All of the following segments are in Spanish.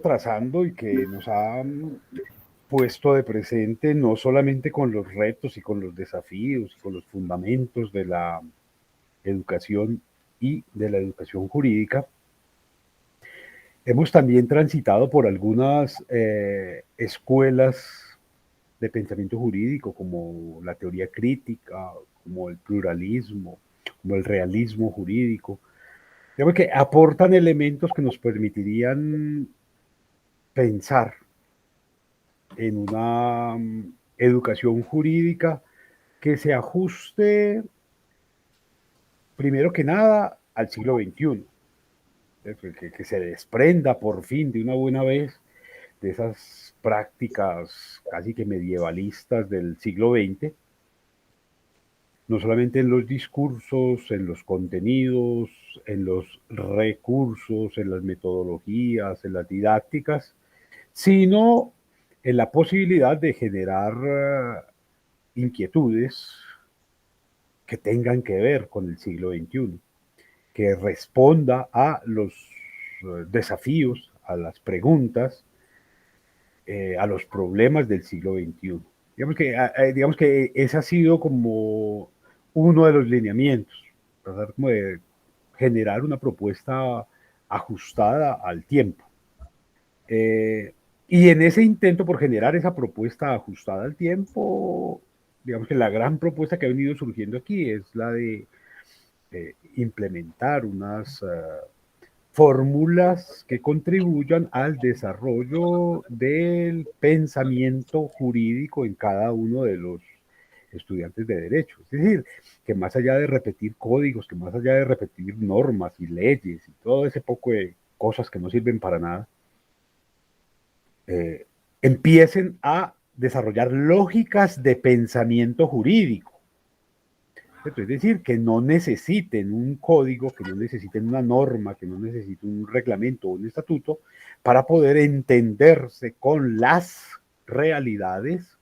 trazando y que nos ha puesto de presente no solamente con los retos y con los desafíos y con los fundamentos de la educación y de la educación jurídica, hemos también transitado por algunas escuelas de pensamiento jurídico, como la teoría crítica, como el pluralismo, como el realismo jurídico, digamos que aportan elementos que nos permitirían pensar en una educación jurídica que se ajuste, primero que nada, al siglo XXI, que se desprenda por fin de una buena vez de esas prácticas casi que medievalistas del siglo XX, no solamente en los discursos, en los contenidos, en los recursos, en las metodologías, en las didácticas, sino en la posibilidad de generar inquietudes que tengan que ver con el siglo XXI, que responda a los desafíos, a las preguntas, a los problemas del siglo XXI. Digamos que ese ha sido como uno de los lineamientos, tratar como de generar una propuesta ajustada al tiempo. Eh, y en ese intento por generar esa propuesta ajustada al tiempo, digamos que la gran propuesta que ha venido surgiendo aquí es la de implementar unas fórmulas que contribuyan al desarrollo del pensamiento jurídico en cada uno de los estudiantes de derecho. Es decir, que más allá de repetir códigos, que más allá de repetir normas y leyes y todo ese poco de cosas que no sirven para nada, eh, empiecen a desarrollar lógicas de pensamiento jurídico. Es decir, que no necesiten un código, que no necesiten una norma, que no necesiten un reglamento o un estatuto para poder entenderse con las realidades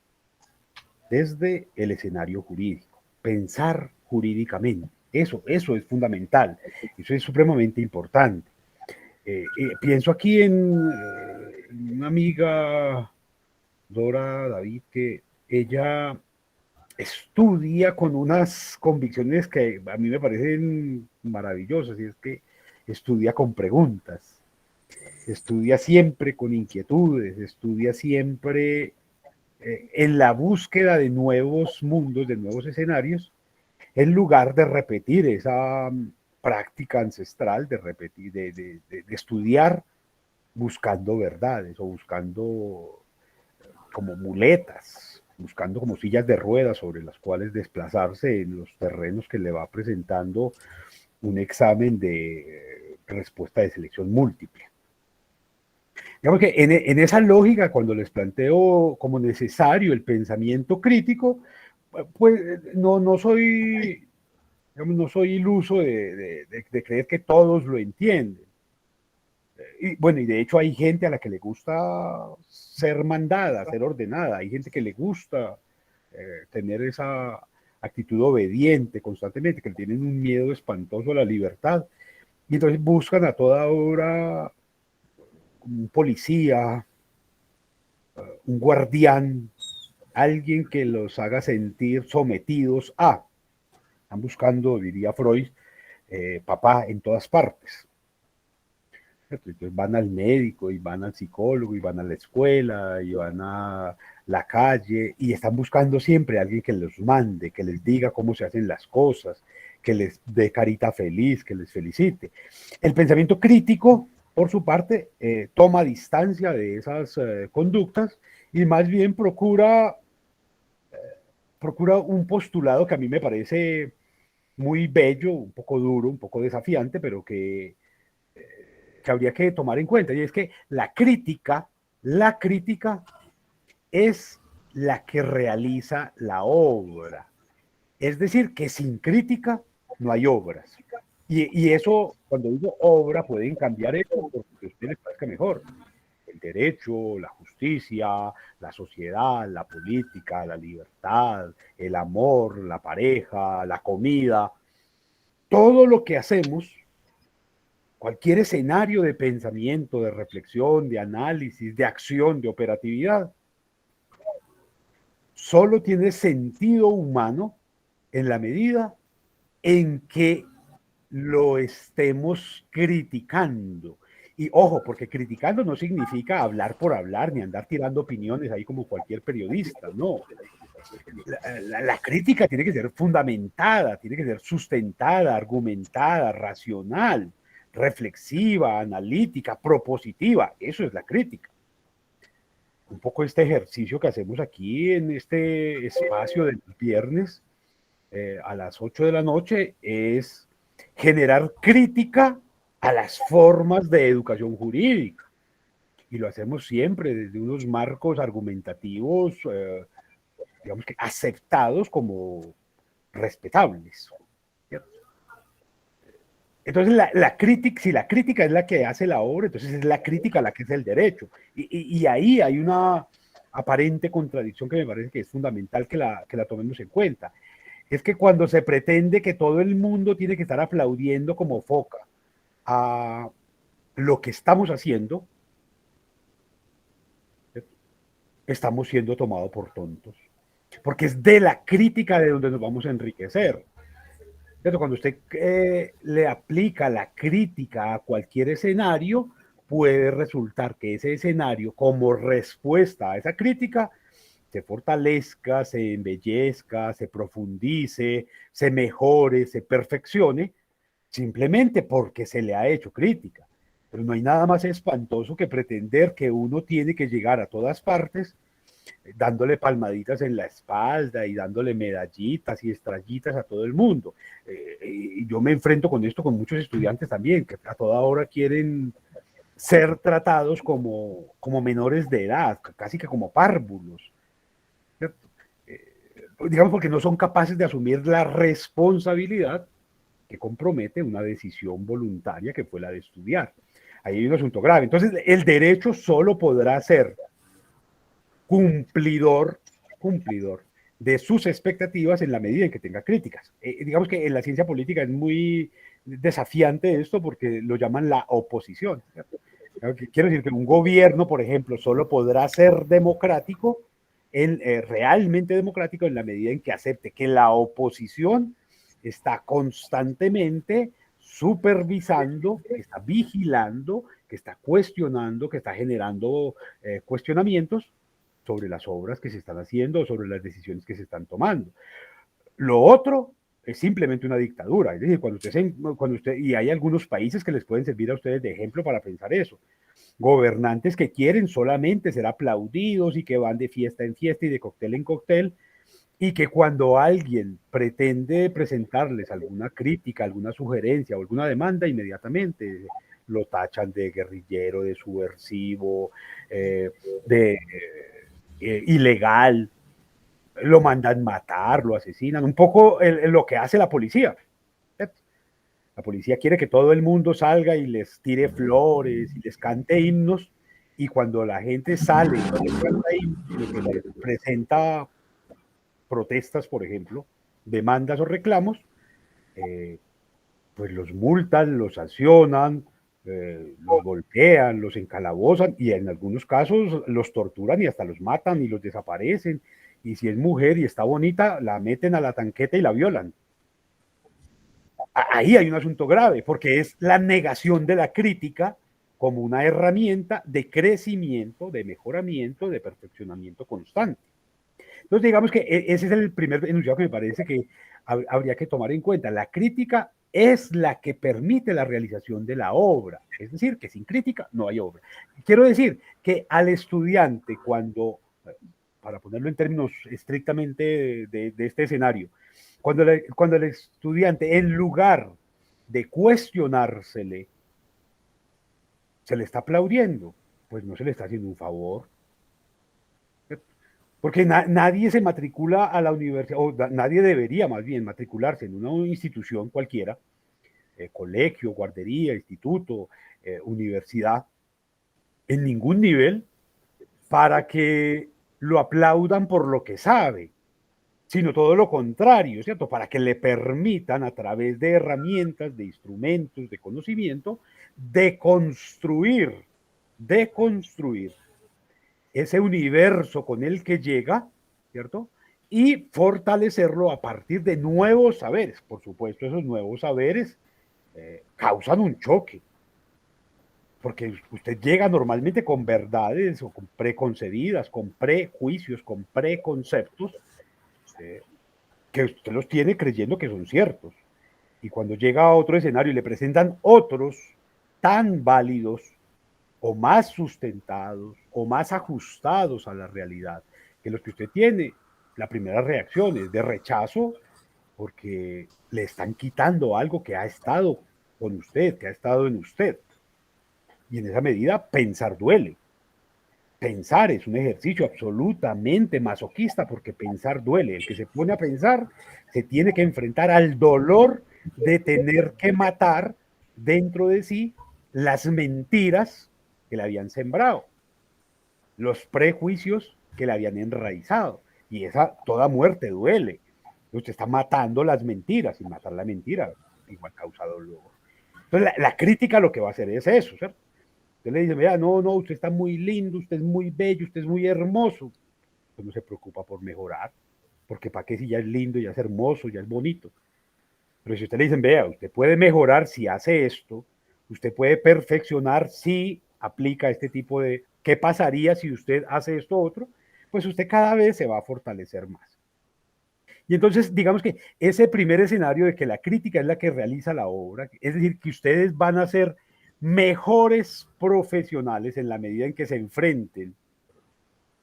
desde el escenario jurídico. Pensar jurídicamente. Eso es fundamental. Eso es supremamente importante. Pienso aquí en una amiga, Dora David, que ella estudia con unas convicciones que a mí me parecen maravillosas, y es que estudia con preguntas, estudia siempre con inquietudes, estudia siempre en la búsqueda de nuevos mundos, de nuevos escenarios, en lugar de repetir esa práctica ancestral de repetir, de estudiar buscando verdades o buscando como muletas, buscando como sillas de ruedas sobre las cuales desplazarse en los terrenos que le va presentando un examen de respuesta de selección múltiple. Digamos que en esa lógica, cuando les planteo como necesario el pensamiento crítico, pues no soy, digamos, no soy iluso de creer que todos lo entienden. Y bueno, y de hecho hay gente a la que le gusta ser mandada, ser ordenada, hay gente que le gusta tener esa actitud obediente constantemente, que tienen un miedo espantoso a la libertad, y entonces buscan a toda hora un policía, un guardián, alguien que los haga sentir sometidos a, están buscando, diría Freud, papá en todas partes. Entonces van al médico y van al psicólogo y van a la escuela y van a la calle y están buscando siempre a alguien que los mande, que les diga cómo se hacen las cosas, que les dé carita feliz, que les felicite. El pensamiento crítico, por su parte, toma distancia de esas conductas y más bien procura un postulado que a mí me parece muy bello, un poco duro, un poco desafiante, pero que habría que tomar en cuenta, y es que la crítica es la que realiza la obra. Es decir, que sin crítica no hay obras. Y eso, cuando digo obra, pueden cambiar eso porque a ustedes les parezca mejor. El derecho, la justicia, la sociedad, la política, la libertad, el amor, la pareja, la comida, todo lo que hacemos cualquier escenario de pensamiento, de reflexión, de análisis, de acción, de operatividad, solo tiene sentido humano en la medida en que lo estemos criticando. Y ojo, porque criticando no significa hablar por hablar, ni andar tirando opiniones ahí como cualquier periodista, no. La crítica tiene que ser fundamentada, tiene que ser sustentada, argumentada, racional, reflexiva, analítica, propositiva. Eso es la crítica. Un poco este ejercicio que hacemos aquí en este espacio del viernes a las 8 de la noche es generar crítica a las formas de educación jurídica. Y lo hacemos siempre desde unos marcos argumentativos, digamos que aceptados como respetables. ¿Cierto? Entonces, crítica, si la crítica es la que hace la obra, entonces es la crítica la que es el derecho. Y ahí hay una aparente contradicción que me parece que es fundamental que la tomemos en cuenta. Es que cuando se pretende que todo el mundo tiene que estar aplaudiendo como foca a lo que estamos haciendo, estamos siendo tomados por tontos. Porque es de la crítica de donde nos vamos a enriquecer. ¿Cierto? Cuando usted le aplica la crítica a cualquier escenario, puede resultar que ese escenario, como respuesta a esa crítica, se fortalezca, se embellezca, se profundice, se mejore, se perfeccione, simplemente porque se le ha hecho crítica. Pero no hay nada más espantoso que pretender que uno tiene que llegar a todas partes dándole palmaditas en la espalda y dándole medallitas y estrellitas a todo el mundo. Y yo me enfrento con esto con muchos estudiantes también, que a toda hora quieren ser tratados como menores de edad, casi que como párvulos. Digamos porque no son capaces de asumir la responsabilidad que compromete una decisión voluntaria que fue la de estudiar. Ahí hay un asunto grave. Entonces, el derecho solo podrá ser cumplidor de sus expectativas en la medida en que tenga críticas. Digamos que en la ciencia política es muy desafiante esto porque lo llaman la oposición. Quiero decir que un gobierno, por ejemplo, solo podrá ser democrático, realmente democrático, en la medida en que acepte que la oposición está constantemente supervisando, que está vigilando, que está cuestionando, que está generando cuestionamientos sobre las obras que se están haciendo, sobre las decisiones que se están tomando. Lo otro es simplemente una dictadura. Es decir, y hay algunos países que les pueden servir a ustedes de ejemplo para pensar eso. Gobernantes que quieren solamente ser aplaudidos y que van de fiesta en fiesta y de cóctel en cóctel, y que cuando alguien pretende presentarles alguna crítica, alguna sugerencia o alguna demanda, inmediatamente lo tachan de guerrillero, de subversivo, de ilegal, lo mandan matar, lo asesinan, un poco lo que hace la policía. La policía quiere que todo el mundo salga y les tire flores y les cante himnos, y cuando la gente sale y no les canta himnos, sino que les presenta protestas, por ejemplo, demandas o reclamos, pues los multan, los sancionan, los golpean, los encalabozan y en algunos casos los torturan y hasta los matan y los desaparecen. Y si es mujer y está bonita, la meten a la tanqueta y la violan. Ahí hay un asunto grave, porque es la negación de la crítica como una herramienta de crecimiento, de mejoramiento, de perfeccionamiento constante. Entonces, digamos que ese es el primer enunciado que me parece que habría que tomar en cuenta. La crítica es la que permite la realización de la obra. Es decir, que sin crítica no hay obra. Quiero decir que al estudiante, para ponerlo en términos estrictamente de este escenario, cuando el estudiante, en lugar de cuestionársele, se le está aplaudiendo, pues no se le está haciendo un favor. Porque nadie se matricula a la universidad, o nadie debería más bien matricularse en una institución cualquiera, colegio, guardería, instituto, universidad, en ningún nivel, para que lo aplaudan por lo que sabe, sino todo lo contrario, ¿cierto? Para que le permitan a través de herramientas, de instrumentos, de conocimiento, deconstruir ese universo con el que llega, ¿cierto? Y fortalecerlo a partir de nuevos saberes. Por supuesto, esos nuevos saberes causan un choque, porque usted llega normalmente con verdades o con preconcebidas, con prejuicios, con preconceptos, eh, que usted los tiene creyendo que son ciertos. Y cuando llega a otro escenario y le presentan otros tan válidos o más sustentados o más ajustados a la realidad que los que usted tiene, la primera reacción es de rechazo porque le están quitando algo que ha estado con usted, que ha estado en usted. Y en esa medida pensar duele. Pensar es un ejercicio absolutamente masoquista porque pensar duele. El que se pone a pensar se tiene que enfrentar al dolor de tener que matar dentro de sí las mentiras que le habían sembrado, los prejuicios que le habían enraizado. Y esa toda muerte duele. Usted está matando las mentiras y matar la mentira igual causa dolor. Entonces la crítica lo que va a hacer es eso, ¿cierto? Usted le dice, mira, no, no, usted está muy lindo, usted es muy bello, usted es muy hermoso. Usted no se preocupa por mejorar, porque para qué si ya es lindo, ya es hermoso, ya es bonito. Pero si usted le dicen, vea, usted puede mejorar si hace esto, usted puede perfeccionar si aplica este tipo de, ¿qué pasaría si usted hace esto otro? Pues usted cada vez se va a fortalecer más. Y entonces, digamos que ese primer escenario de que la crítica es la que realiza la obra, es decir, que ustedes van a ser mejores profesionales en la medida en que se enfrenten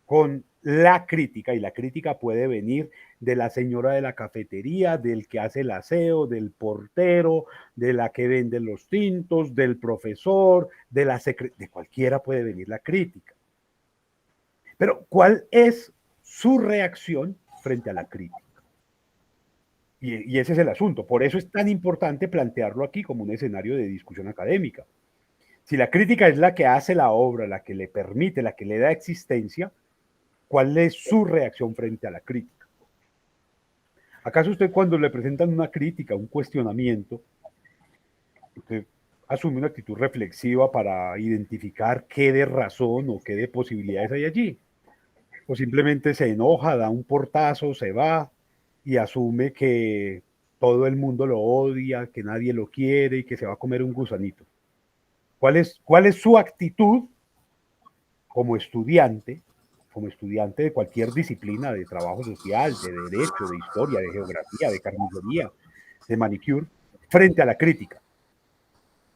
con la crítica, y la crítica puede venir de la señora de la cafetería, del que hace el aseo, del portero, de la que vende los tintos, del profesor, de la de cualquiera puede venir la crítica. Pero ¿cuál es su reacción frente a la crítica? Y ese es el asunto. Por eso es tan importante plantearlo aquí como un escenario de discusión académica. Si la crítica es la que hace la obra, la que le permite, la que le da existencia, ¿cuál es su reacción frente a la crítica? ¿Acaso usted cuando le presentan una crítica, un cuestionamiento, usted asume una actitud reflexiva para identificar qué de razón o qué de posibilidades hay allí? ¿O simplemente se enoja, da un portazo, se va y asume que todo el mundo lo odia, que nadie lo quiere y que se va a comer un gusanito? ¿Cuál es su actitud como estudiante, de cualquier disciplina, de trabajo social, de derecho, de historia, de geografía, de carnicería, de manicure, frente a la crítica?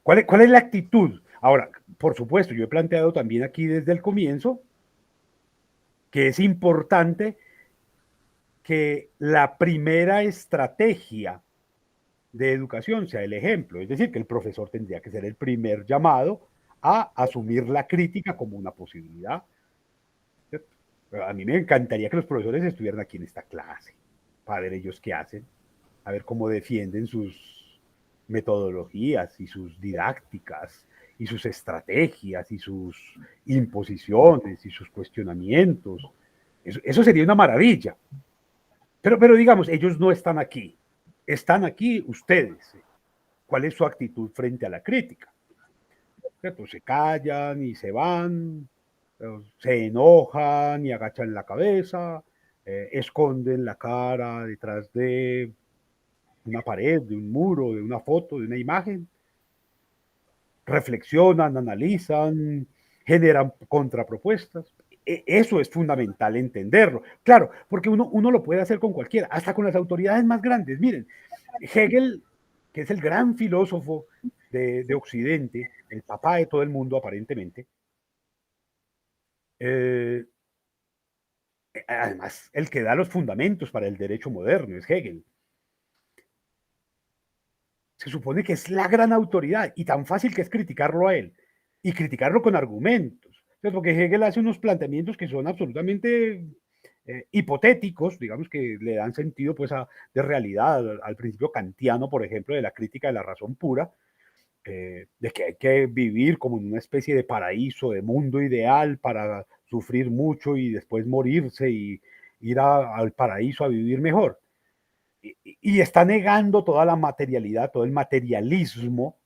¿Cuál es la actitud? Ahora, por supuesto, yo he planteado también aquí desde el comienzo que es importante que la primera estrategia de educación sea el ejemplo, es decir, que el profesor tendría que ser el primer llamado a asumir la crítica como una posibilidad. ¿Cierto? A mí me encantaría que los profesores estuvieran aquí en esta clase, para ver ellos qué hacen, a ver cómo defienden sus metodologías y sus didácticas y sus estrategias y sus imposiciones y sus cuestionamientos. Eso sería una maravilla. Pero digamos, ellos no están aquí. Están aquí ustedes. ¿Cuál es su actitud frente a la crítica? ¿Cierto? Se callan y se van, se enojan y agachan la cabeza, esconden la cara detrás de una pared, de un muro, de una foto, de una imagen, reflexionan, analizan, generan contrapropuestas. Eso es fundamental entenderlo. Claro, porque uno lo puede hacer con cualquiera, hasta con las autoridades más grandes. Miren, Hegel, que es el gran filósofo de Occidente, el papá de todo el mundo aparentemente, eh, además el que da los fundamentos para el derecho moderno es Hegel. Se supone que es la gran autoridad y tan fácil que es criticarlo a él y criticarlo con argumentos. Entonces, porque Hegel hace unos planteamientos que son absolutamente hipotéticos, digamos que le dan sentido pues de realidad al principio kantiano, por ejemplo, de la crítica de la razón pura, de que hay que vivir como en una especie de paraíso, de mundo ideal para sufrir mucho y después morirse y ir al paraíso a vivir mejor. Y está negando toda la materialidad, todo el materialismo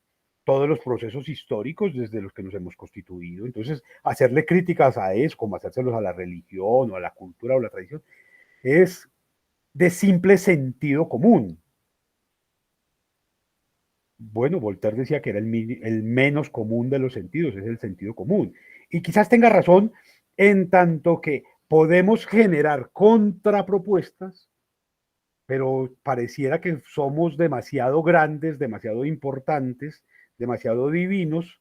todos los procesos históricos desde los que nos hemos constituido. Entonces, hacerle críticas a eso, como hacérselos a la religión o a la cultura o la tradición, es de simple sentido común. Bueno, Voltaire decía que era el menos común de los sentidos, es el sentido común. Y quizás tenga razón en tanto que podemos generar contrapropuestas, pero pareciera que somos demasiado grandes, demasiado importantes, demasiado divinos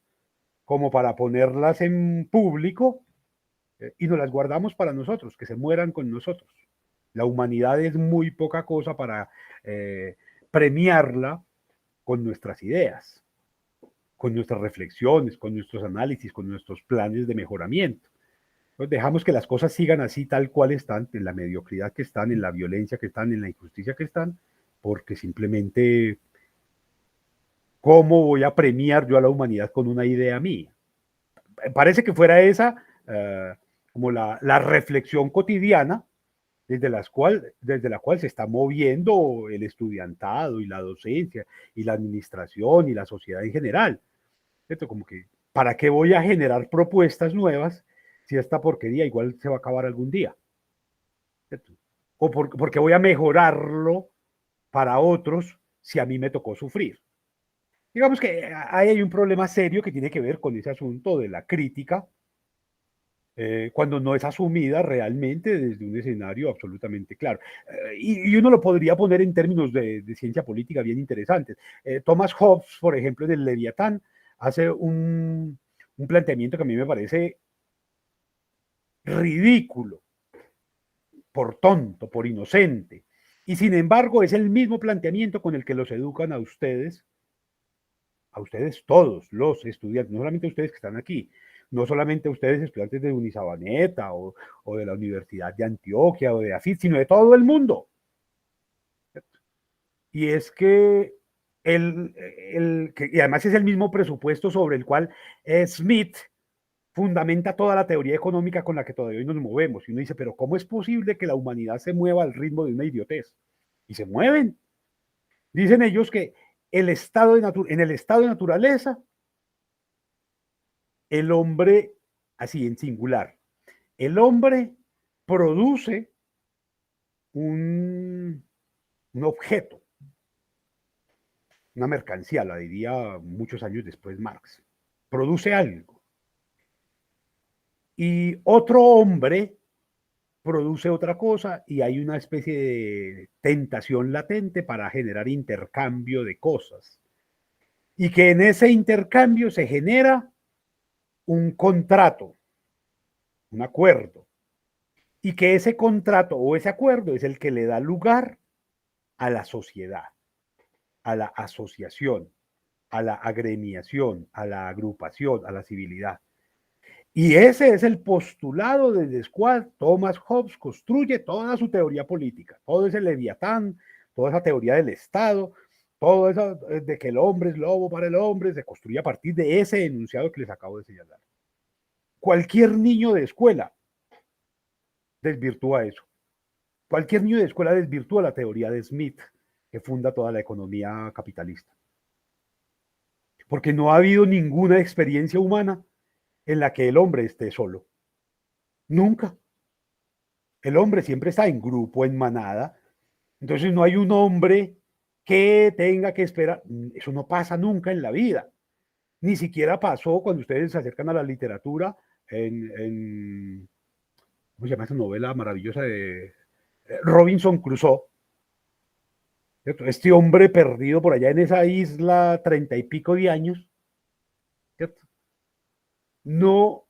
como para ponerlas en público y nos las guardamos para nosotros, que se mueran con nosotros. La humanidad es muy poca cosa para premiarla con nuestras ideas, con nuestras reflexiones, con nuestros análisis, con nuestros planes de mejoramiento. Entonces dejamos que las cosas sigan así tal cual están, en la mediocridad que están, en la violencia que están, en la injusticia que están, porque simplemente, ¿cómo voy a premiar yo a la humanidad con una idea mía? Parece que fuera esa como la reflexión cotidiana desde la cual se está moviendo el estudiantado y la docencia y la administración y la sociedad en general. ¿Cierto? Como que, ¿para qué voy a generar propuestas nuevas si esta porquería igual se va a acabar algún día? ¿Cierto? O porque voy a mejorarlo para otros si a mí me tocó sufrir. Digamos que ahí hay un problema serio que tiene que ver con ese asunto de la crítica cuando no es asumida realmente desde un escenario absolutamente claro. Y uno lo podría poner en términos de ciencia política bien interesantes. Thomas Hobbes, por ejemplo, en el Leviatán, hace un planteamiento que a mí me parece ridículo, por tonto, por inocente. Y sin embargo, es el mismo planteamiento con el que los educan a ustedes todos los estudiantes, no solamente ustedes que están aquí, no solamente ustedes estudiantes de Unisabaneta o de la Universidad de Antioquia o de AFIT, sino de todo el mundo. Y es que y además es el mismo presupuesto sobre el cual Smith fundamenta toda la teoría económica con la que todavía hoy nos movemos. Y uno dice, pero ¿cómo es posible que la humanidad se mueva al ritmo de una idiotez? Y se mueven. Dicen ellos que en el estado de naturaleza, el hombre, así en singular, el hombre produce un objeto, una mercancía, la diría muchos años después Marx, produce algo. Y otro hombre produce otra cosa y hay una especie de tentación latente para generar intercambio de cosas. Y que en ese intercambio se genera un contrato, un acuerdo. Y que ese contrato o ese acuerdo es el que le da lugar a la sociedad, a la asociación, a la agremiación, a la agrupación, a la civilidad. Y ese es el postulado desde el cual Thomas Hobbes construye toda su teoría política, todo ese leviatán, toda esa teoría del Estado, todo eso de que el hombre es lobo para el hombre, se construye a partir de ese enunciado que les acabo de señalar. Cualquier niño de escuela desvirtúa eso. Cualquier niño de escuela desvirtúa la teoría de Smith, que funda toda la economía capitalista. Porque no ha habido ninguna experiencia humana en la que el hombre esté solo. Nunca. El hombre siempre está en grupo, en manada. Entonces no hay un hombre que tenga que esperar. Eso no pasa nunca en la vida. Ni siquiera pasó cuando ustedes se acercan a la literatura ¿cómo se llama esa novela maravillosa de Robinson Crusoe? ¿Cierto? Este hombre perdido por allá en esa isla 30 y pico de años, ¿cierto? No,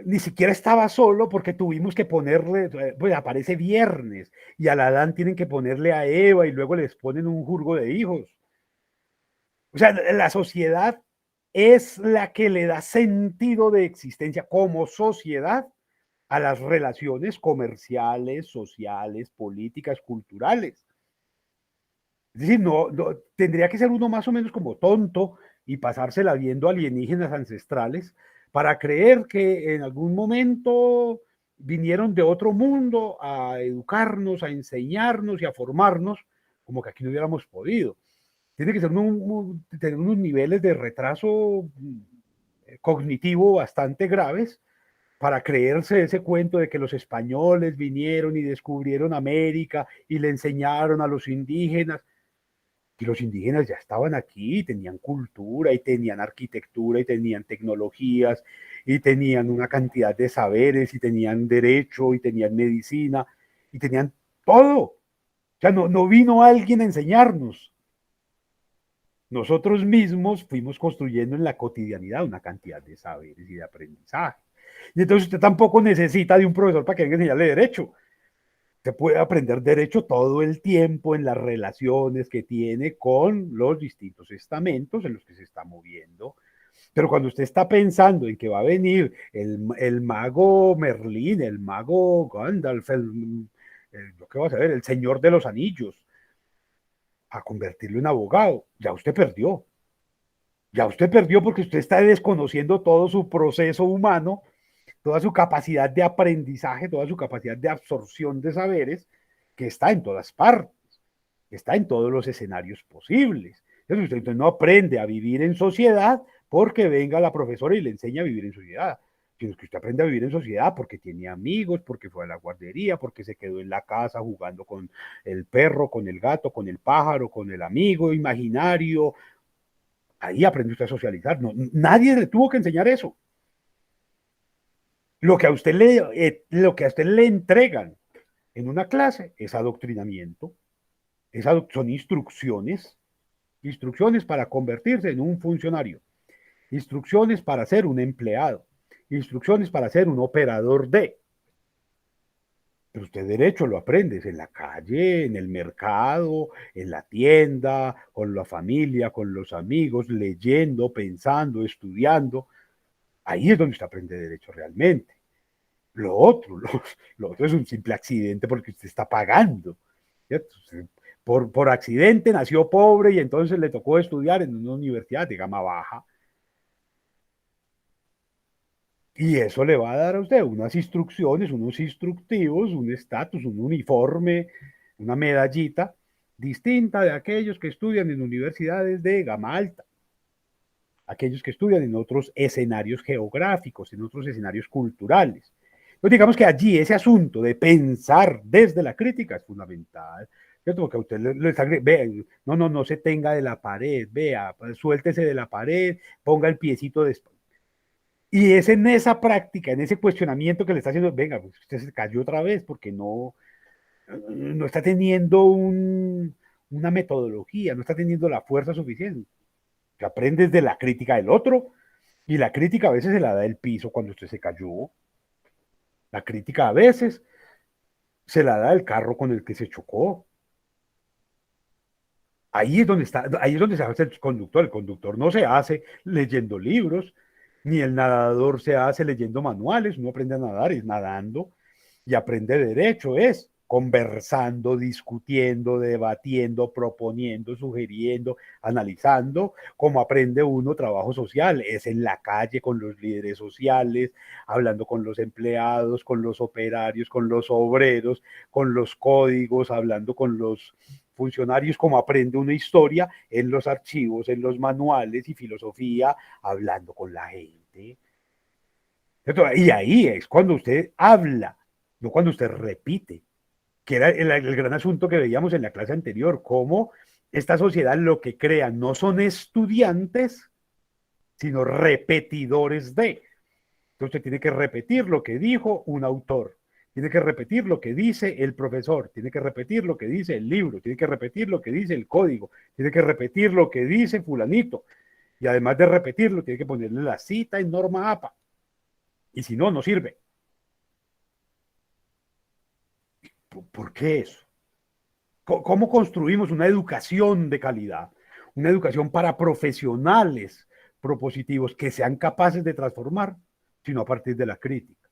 ni siquiera estaba solo porque tuvimos que ponerle, pues aparece Viernes y al Adán tienen que ponerle a Eva y luego les ponen un jurgo de hijos. O sea, la sociedad es la que le da sentido de existencia como sociedad a las relaciones comerciales, sociales, políticas, culturales. Es decir, tendría que ser uno más o menos como tonto y pasársela viendo alienígenas ancestrales para creer que en algún momento vinieron de otro mundo a educarnos, a enseñarnos y a formarnos, como que aquí no hubiéramos podido. tiene que ser tener unos niveles de retraso cognitivo bastante graves para creerse ese cuento de que los españoles vinieron y descubrieron América y le enseñaron a los indígenas. Y los indígenas ya estaban aquí, tenían cultura y tenían arquitectura y tenían tecnologías y tenían una cantidad de saberes y tenían derecho y tenían medicina y tenían todo. O sea, no vino alguien a enseñarnos. Nosotros mismos fuimos construyendo en la cotidianidad una cantidad de saberes y de aprendizaje. Y entonces usted tampoco necesita de un profesor para que venga a enseñarle derecho. Se puede aprender derecho todo el tiempo en las relaciones que tiene con los distintos estamentos en los que se está moviendo. Pero cuando usted está pensando en que va a venir el mago Merlín, el mago Gandalf, ¿qué va a saber? El Señor de los Anillos, a convertirlo en abogado, ya usted perdió. Ya usted perdió porque usted está desconociendo todo su proceso humano, toda su capacidad de aprendizaje, toda su capacidad de absorción de saberes, que está en todas partes, que está en todos los escenarios posibles. Entonces usted no aprende a vivir en sociedad porque venga la profesora y le enseña a vivir en sociedad, sino que usted aprende a vivir en sociedad porque tiene amigos, porque fue a la guardería, porque se quedó en la casa jugando con el perro, con el gato, con el pájaro, con el amigo imaginario. Ahí aprendió usted a socializar. No, nadie le tuvo que enseñar eso. Lo que a usted le entregan en una clase es adoctrinamiento, son instrucciones para convertirse en un funcionario, instrucciones para ser un empleado, instrucciones para ser un operador de. Pero usted derecho lo aprende en la calle, en el mercado, en la tienda, con la familia, con los amigos, leyendo, pensando, estudiando. Ahí es donde usted aprende derecho realmente. Lo otro, lo otro es un simple accidente porque usted está pagando. ¿Cierto? Por accidente nació pobre y entonces le tocó estudiar en una universidad de gama baja. Y eso le va a dar a usted unas instrucciones, unos instructivos, un estatus, un uniforme, una medallita distinta de aquellos que estudian en universidades de gama alta, aquellos que estudian en otros escenarios geográficos, en otros escenarios culturales. Entonces, digamos que allí ese asunto de pensar desde la crítica es fundamental. ¿Cierto? Porque a usted le está, ve, no se tenga de la pared, vea, suéltese de la pared, ponga el piecito de. Y es en esa práctica, en ese cuestionamiento que le está haciendo, venga, pues usted se cayó otra vez porque no está teniendo una metodología, no está teniendo la fuerza suficiente. Que aprendes de la crítica del otro y la crítica a veces se la da el piso cuando usted se cayó. La crítica a veces se la da el carro con el que se chocó. Ahí es donde se hace el conductor. El conductor no se hace leyendo libros, ni el nadador se hace leyendo manuales. Uno aprende a nadar es nadando y aprende derecho es conversando, discutiendo, debatiendo, proponiendo, sugiriendo, analizando. Como aprende uno trabajo social es en la calle con los líderes sociales, hablando con los empleados, con los operarios, con los obreros, con los códigos, hablando con los funcionarios, como aprende una historia en los archivos, en los manuales y filosofía, hablando con la gente. Y ahí es cuando usted habla, no cuando usted repite, que era el gran asunto que veíamos en la clase anterior, cómo esta sociedad lo que crea no son estudiantes, sino repetidores de. Entonces usted tiene que repetir lo que dijo un autor, tiene que repetir lo que dice el profesor, tiene que repetir lo que dice el libro, tiene que repetir lo que dice el código, tiene que repetir lo que dice fulanito. Y además de repetirlo, tiene que ponerle la cita en norma APA. Y si no, no sirve. ¿Por qué eso? ¿Cómo construimos una educación de calidad? Una educación para profesionales propositivos que sean capaces de transformar, sino a partir de la crítica.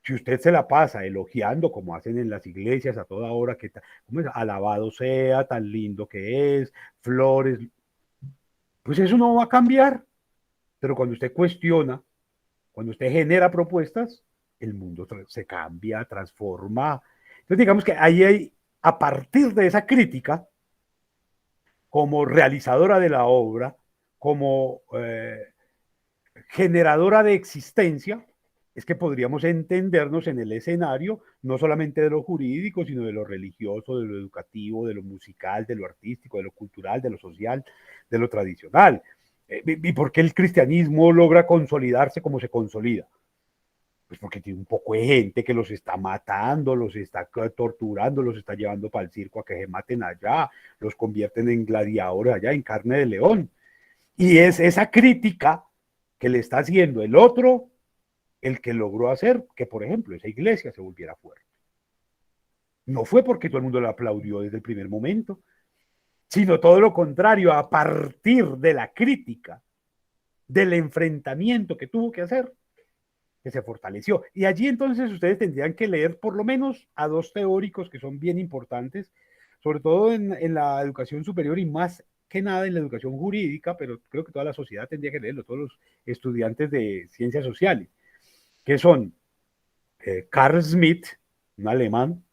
Si usted se la pasa elogiando, como hacen en las iglesias a toda hora, que ¿cómo es? Alabado sea, tan lindo que es, flores, pues eso no va a cambiar. Pero cuando usted cuestiona, cuando usted genera propuestas, el mundo se cambia, transforma. Entonces digamos que ahí hay, a partir de esa crítica, como realizadora de la obra, como generadora de existencia, es que podríamos entendernos en el escenario, no solamente de lo jurídico, sino de lo religioso, de lo educativo, de lo musical, de lo artístico, de lo cultural, de lo social, de lo tradicional. ¿Y por qué el cristianismo logra consolidarse como se consolida? Pues porque tiene un poco de gente que los está matando, los está torturando, los está llevando para el circo a que se maten allá, los convierten en gladiadores allá, en carne de león. Y es esa crítica que le está haciendo el otro el que logró hacer que, por ejemplo, esa iglesia se volviera fuerte. No fue porque todo el mundo la aplaudió desde el primer momento, sino todo lo contrario, a partir de la crítica, del enfrentamiento que tuvo que hacer, que se fortaleció. Y allí entonces ustedes tendrían que leer por lo menos a dos teóricos que son bien importantes, sobre todo en la educación superior y más que nada en la educación jurídica, pero creo que toda la sociedad tendría que leerlo, todos los estudiantes de ciencias sociales, que son Carl Schmitt, un alemán,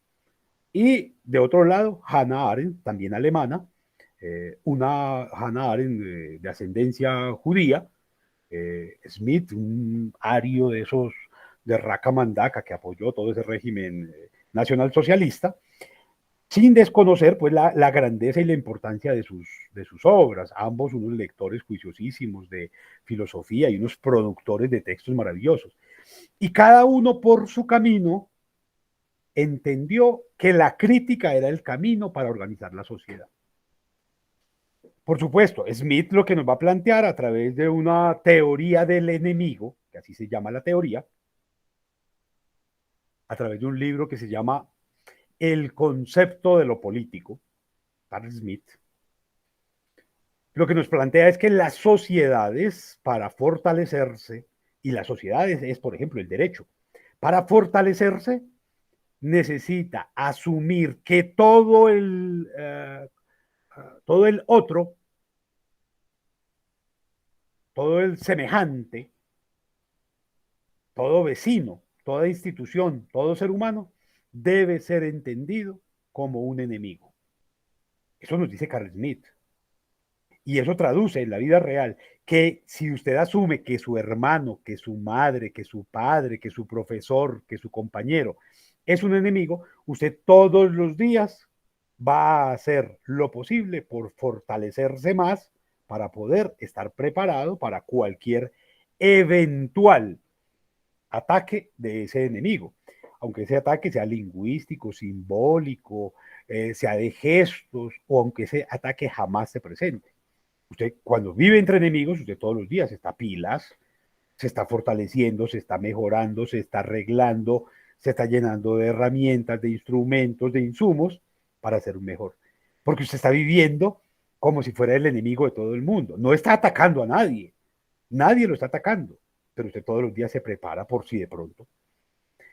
y de otro lado, Hannah Arendt, también alemana, una Hannah Arendt de ascendencia judía, Smith, un ario de esos de Raca Mandaca que apoyó todo ese régimen nacionalsocialista, sin desconocer pues la grandeza y la importancia de sus obras, ambos unos lectores juiciosísimos de filosofía y unos productores de textos maravillosos. Y cada uno por su camino entendió que la crítica era el camino para organizar la sociedad. Por supuesto, Smith lo que nos va a plantear a través de una teoría del enemigo, que así se llama la teoría, a través de un libro que se llama El concepto de lo político, Carl Smith, lo que nos plantea es que las sociedades, para fortalecerse, y las sociedades es, por ejemplo, el derecho, para fortalecerse, necesita asumir que todo el otro, todo el semejante, todo vecino, toda institución, todo ser humano, debe ser entendido como un enemigo. Eso nos dice Carl Smith. Y eso traduce en la vida real que si usted asume que su hermano, que su madre, que su padre, que su profesor, que su compañero es un enemigo, usted todos los días va a hacer lo posible por fortalecerse más para poder estar preparado para cualquier eventual ataque de ese enemigo. Aunque ese ataque sea lingüístico, simbólico, sea de gestos, o aunque ese ataque jamás se presente. Usted cuando vive entre enemigos, usted todos los días está pilas, se está fortaleciendo, se está mejorando, se está arreglando, se está llenando de herramientas, de instrumentos, de insumos para ser un mejor. Porque usted está viviendo como si fuera el enemigo de todo el mundo. No está atacando a nadie, nadie lo está atacando, pero usted todos los días se prepara por si de pronto.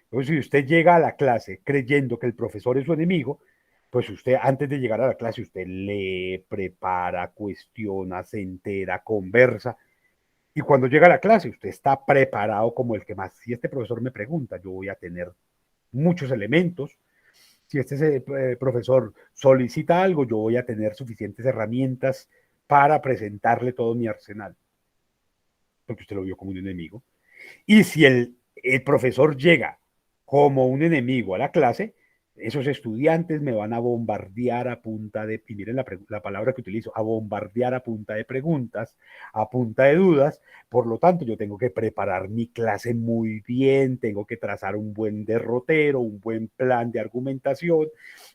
Entonces, si usted llega a la clase creyendo que el profesor es su enemigo, pues usted antes de llegar a la clase, usted lee, prepara, cuestiona, se entera, conversa. Y cuando llega a la clase, usted está preparado como el que más. Si este profesor me pregunta, yo voy a tener muchos elementos. Si este profesor solicita algo, yo voy a tener suficientes herramientas para presentarle todo mi arsenal. Porque usted lo vio como un enemigo. Y si el profesor llega como un enemigo a la clase, esos estudiantes me van a bombardear a punta de, y miren la palabra que utilizo, a bombardear a punta de preguntas, a punta de dudas. Por lo tanto, yo tengo que preparar mi clase muy bien, tengo que trazar un buen derrotero, un buen plan de argumentación,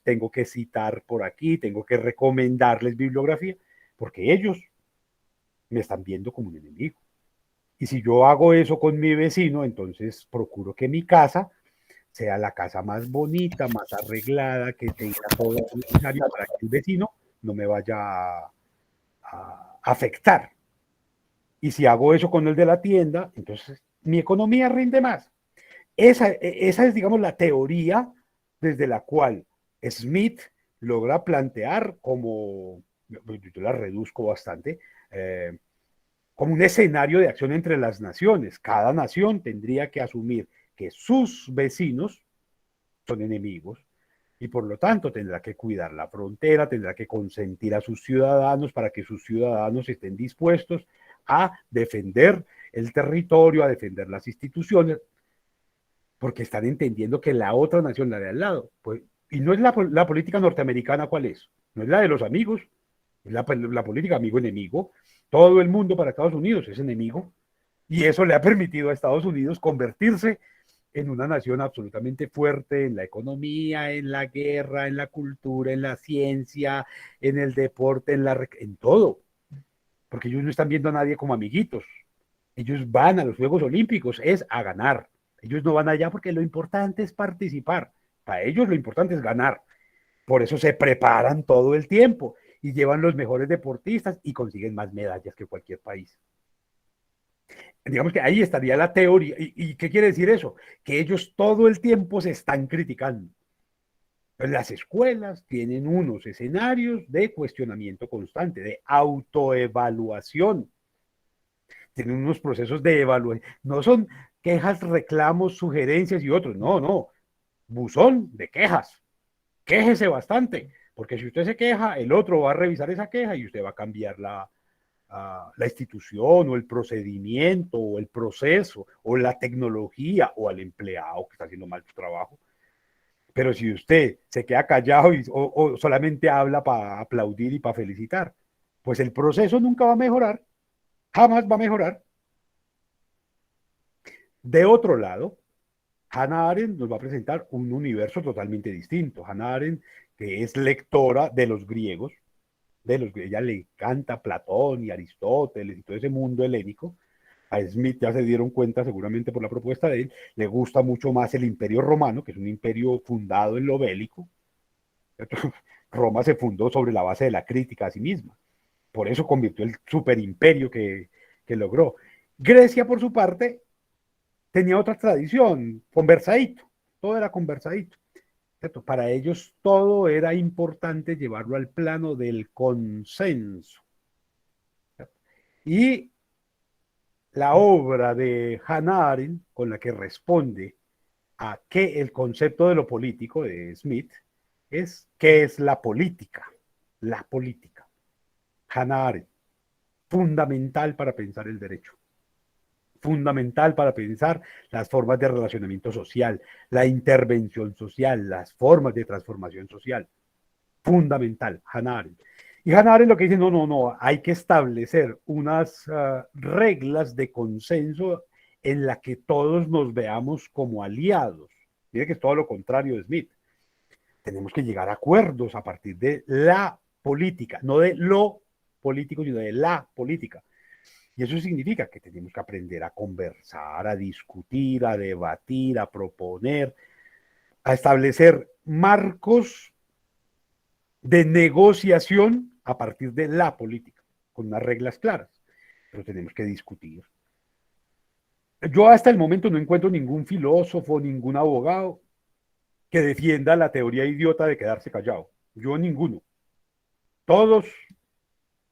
tengo que citar por aquí, tengo que recomendarles bibliografía, porque ellos me están viendo como un enemigo. Y si yo hago eso con mi vecino, entonces procuro que mi casa sea la casa más bonita, más arreglada, que tenga todo lo necesario para que el vecino no me vaya a afectar. Y si hago eso con el de la tienda, entonces mi economía rinde más. Esa es, digamos, la teoría desde la cual Smith logra plantear como, yo la reduzco bastante, como un escenario de acción entre las naciones. Cada nación tendría que asumir que sus vecinos son enemigos, y por lo tanto tendrá que cuidar la frontera, tendrá que consentir a sus ciudadanos para que sus ciudadanos estén dispuestos a defender el territorio, a defender las instituciones, porque están entendiendo que la otra nación, la de al lado, pues, y no es la política norteamericana, ¿cuál es? No es la de los amigos, es la política amigo-enemigo. Todo el mundo para Estados Unidos es enemigo, y eso le ha permitido a Estados Unidos convertirse en una nación absolutamente fuerte en la economía, en la guerra, en la cultura, en la ciencia, en el deporte, en todo. Porque ellos no están viendo a nadie como amiguitos. Ellos van a los Juegos Olímpicos, es a ganar. Ellos no van allá porque lo importante es participar. Para ellos lo importante es ganar. Por eso se preparan todo el tiempo y llevan los mejores deportistas y consiguen más medallas que cualquier país. Digamos que ahí estaría la teoría. ¿Y qué quiere decir eso? Que ellos todo el tiempo se están criticando. Las escuelas tienen unos escenarios de cuestionamiento constante, de autoevaluación. Tienen unos procesos de evaluación. No son quejas, reclamos, sugerencias y otros. No, no. Buzón de quejas. Quéjese bastante, porque si usted se queja, el otro va a revisar esa queja y usted va a cambiar la institución o el procedimiento o el proceso o la tecnología o al empleado que está haciendo mal su trabajo. Pero si usted se queda callado o solamente habla para aplaudir y para felicitar, pues el proceso nunca va a mejorar, jamás va a mejorar. De otro lado, Hannah Arendt nos va a presentar un universo totalmente distinto. Hannah Arendt, que es lectora de los griegos, ella le encanta Platón y Aristóteles y todo ese mundo helénico. A Smith ya se dieron cuenta, seguramente por la propuesta de él, le gusta mucho más el Imperio Romano, que es un imperio fundado en lo bélico. Roma se fundó sobre la base de la crítica a sí misma. Por eso convirtió el superimperio que logró. Grecia, por su parte, tenía otra tradición, conversadito, todo era conversadito. ¿Cierto? Para ellos todo era importante llevarlo al plano del consenso. ¿Cierto? Y la obra de Hannah Arendt, con la que responde a qué el concepto de lo político de Smith, es qué es la política. La política. Hannah Arendt, fundamental para pensar el derecho. Fundamental para pensar las formas de relacionamiento social, la intervención social, las formas de transformación social. Fundamental, Hannah Arendt. Y Hannah Arendt lo que dice, no, no, no, hay que establecer unas reglas de consenso en la que todos nos veamos como aliados. Mire que es todo lo contrario de Smith. Tenemos que llegar a acuerdos a partir de la política, no de lo político, sino de la política. Y eso significa que tenemos que aprender a conversar, a discutir, a debatir, a proponer, a establecer marcos de negociación a partir de la política, con unas reglas claras. Pero tenemos que discutir. Yo hasta el momento no encuentro ningún filósofo, ningún abogado que defienda la teoría idiota de quedarse callado. Yo ninguno. Todos,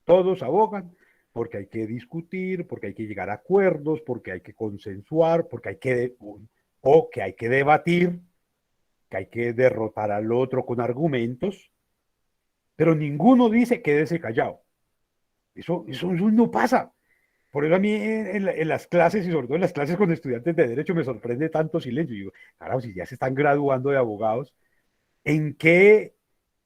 todos abogan porque hay que discutir, porque hay que llegar a acuerdos, porque hay que consensuar, porque hay que, o que hay que debatir, que hay que derrotar al otro con argumentos, pero ninguno dice quédese callado. Eso no pasa. Por eso a mí en las clases y sobre todo en las clases con estudiantes de derecho me sorprende tanto silencio. Y digo, claro, si ya se están graduando de abogados, ¿en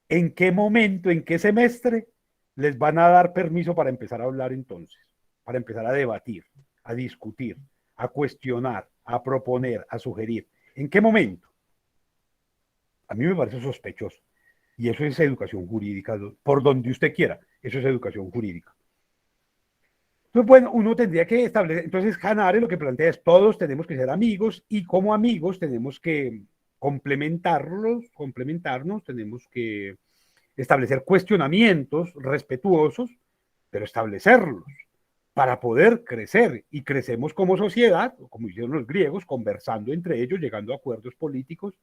en qué momento, en qué semestre les van a dar permiso para empezar a hablar entonces? Para empezar a debatir, a discutir, a cuestionar, a proponer, a sugerir. ¿En qué momento? A mí me parece sospechoso. Y eso es educación jurídica, por donde usted quiera. Eso es educación jurídica. Entonces, bueno, uno tendría que establecer, entonces Hanare lo que plantea es todos tenemos que ser amigos y como amigos tenemos que complementarnos, tenemos que establecer cuestionamientos respetuosos, pero establecerlos para poder crecer y crecemos como sociedad, como hicieron los griegos, conversando entre ellos, llegando a acuerdos políticos,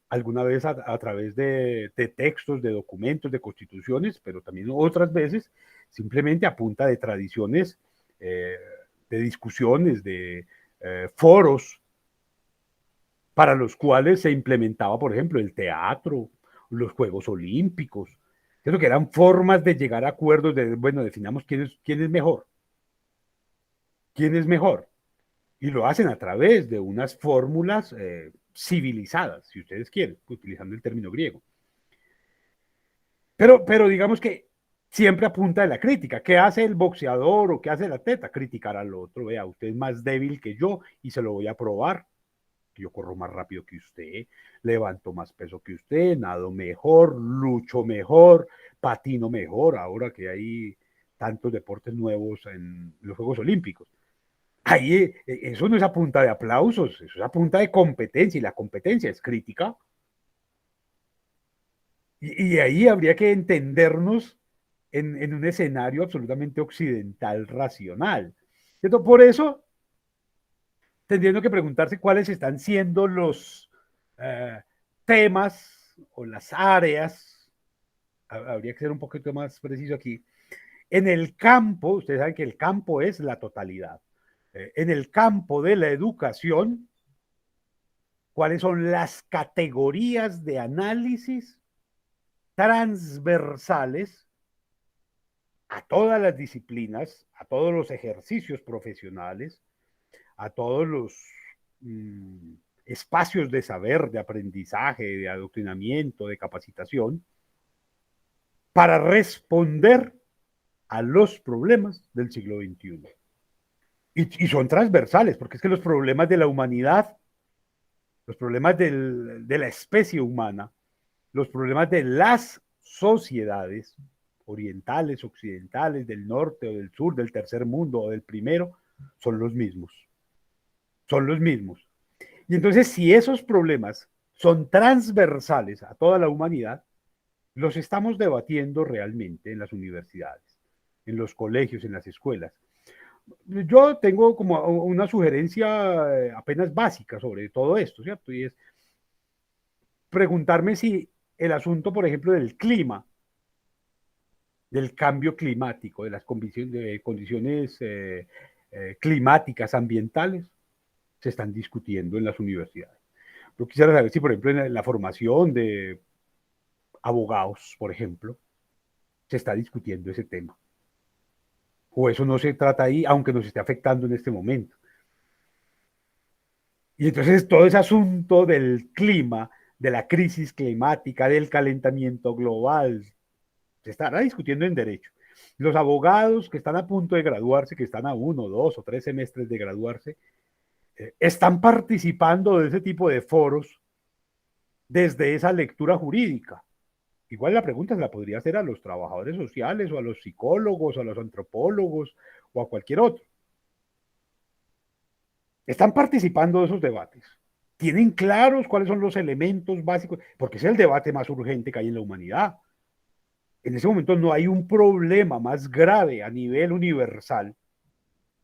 alguna vez a través de textos, de documentos, de constituciones, pero también otras veces simplemente a punta de tradiciones, eh, de discusiones, de foros para los cuales se implementaba, por ejemplo, el teatro los Juegos Olímpicos, creo que eran formas de llegar a acuerdos de, bueno, definamos quién es mejor, quién es mejor. Y lo hacen a través de unas fórmulas civilizadas, si ustedes quieren, utilizando el término griego. Pero digamos que siempre apunta de la crítica. ¿Qué hace el boxeador o qué hace el atleta? Criticar al otro. Vea, usted es más débil que yo y se lo voy a probar. Yo corro más rápido que usted, levanto más peso que usted, nado mejor, lucho mejor, patino mejor, ahora que hay tantos deportes nuevos en los Juegos Olímpicos. Ahí eso no es a punta de aplausos, eso es a punta de competencia y la competencia es crítica. Y ahí habría que entendernos en un escenario absolutamente occidental racional. ¿Cierto? Por eso, tendríamos que preguntarse cuáles están siendo los temas o las áreas, habría que ser un poquito más preciso aquí, en el campo, ustedes saben que el campo es la totalidad, en el campo de la educación, cuáles son las categorías de análisis transversales a todas las disciplinas, a todos los ejercicios profesionales, a todos los espacios de saber, de aprendizaje, de adoctrinamiento, de capacitación, para responder a los problemas del siglo XXI. Y son transversales, porque es que los problemas de la humanidad, los problemas de la especie humana, los problemas de las sociedades orientales, occidentales, del norte o del sur, del tercer mundo o del primero, son los mismos. Son los mismos. Y entonces, si esos problemas son transversales a toda la humanidad, los estamos debatiendo realmente en las universidades, en los colegios, en las escuelas. Yo tengo como una sugerencia apenas básica sobre todo esto, ¿cierto? Y es preguntarme si el asunto, por ejemplo, del clima, del cambio climático, de las condiciones climáticas, ambientales, se están discutiendo en las universidades. Yo quisiera saber si, por ejemplo, en la formación de abogados, por ejemplo, se está discutiendo ese tema. O eso no se trata ahí, aunque nos esté afectando en este momento. Y entonces todo ese asunto del clima, de la crisis climática, del calentamiento global, se estará discutiendo en derecho. Los abogados que están a punto de graduarse, que están a 1, 2 o 3 semestres de graduarse, están participando de ese tipo de foros desde esa lectura jurídica. Igual la pregunta se la podría hacer a los trabajadores sociales o a los psicólogos o a los antropólogos o a cualquier otro. Están participando de esos debates. Tienen claros cuáles son los elementos básicos, porque es el debate más urgente que hay en la humanidad. En ese momento no hay un problema más grave a nivel universal,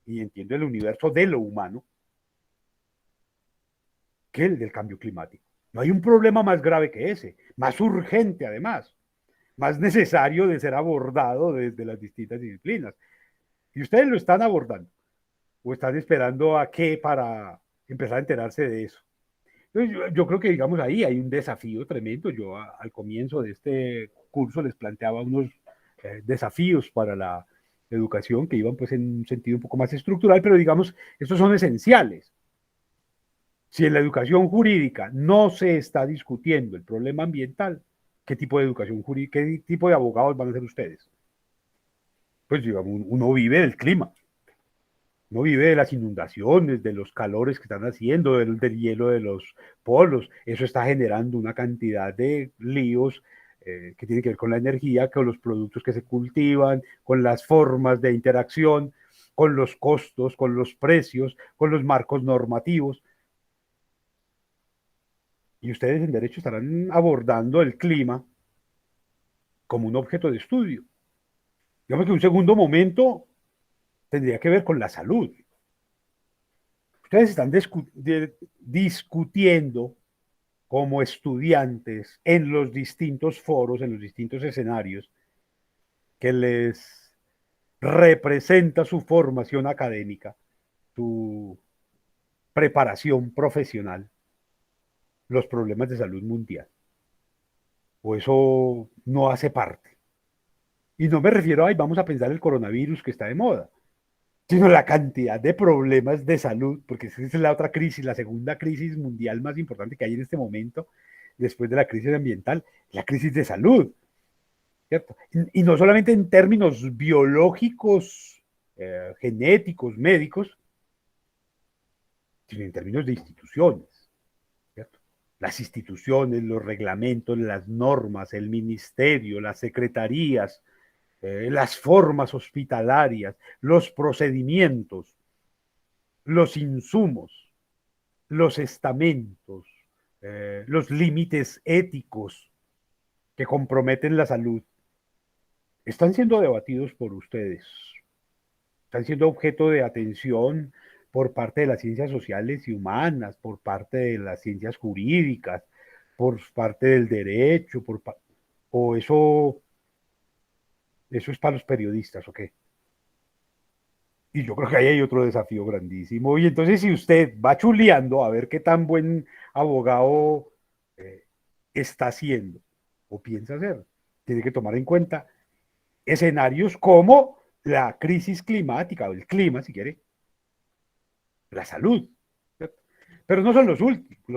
y entiendo el universo de lo humano, que el del cambio climático. No hay un problema más grave que ese, más urgente además, más necesario de ser abordado desde las distintas disciplinas. Y ustedes lo están abordando, o están esperando a qué para empezar a enterarse de eso. Entonces, yo creo que, digamos, ahí hay un desafío tremendo. Yo al comienzo de este curso les planteaba unos desafíos para la educación que iban pues en un sentido un poco más estructural, pero digamos, estos son esenciales. Si en la educación jurídica no se está discutiendo el problema ambiental, ¿qué tipo de educación jurídica, qué tipo de abogados van a ser ustedes? Pues digamos, uno vive del clima, uno vive de las inundaciones, de los calores que están haciendo, del hielo de los polos. Eso está generando una cantidad de líos que tienen que ver con la energía, con los productos que se cultivan, con las formas de interacción, con los costos, con los precios, con los marcos normativos. Y ustedes en derecho estarán abordando el clima como un objeto de estudio. Digamos que un segundo momento tendría que ver con la salud. Ustedes están discutiendo como estudiantes en los distintos foros, en los distintos escenarios que les representa su formación académica, su preparación profesional, los problemas de salud mundial. o eso no hace parte. Y no me refiero a, ay, vamos a pensar el coronavirus que está de moda, sino la cantidad de problemas de salud, porque esa es la otra crisis, la segunda crisis mundial más importante que hay en este momento, después de la crisis ambiental, la crisis de salud, ¿cierto? Y no solamente en términos biológicos, genéticos, médicos, sino en términos de instituciones, ¿cierto? Las instituciones, los reglamentos, las normas, el ministerio, las secretarías, las formas hospitalarias, los procedimientos, los insumos, los estamentos, los límites éticos que comprometen la salud, están siendo debatidos por ustedes, están siendo objeto de atención por parte de las ciencias sociales y humanas, por parte de las ciencias jurídicas, por parte del derecho, o eso es para los periodistas, ¿o qué? Y yo creo que ahí hay otro desafío grandísimo. Y entonces, si usted va chuleando a ver qué tan buen abogado eh, está haciendo o piensa hacer, tiene que tomar en cuenta escenarios como la crisis climática o el clima, si quiere, la salud. ¿Cierto? Pero no son los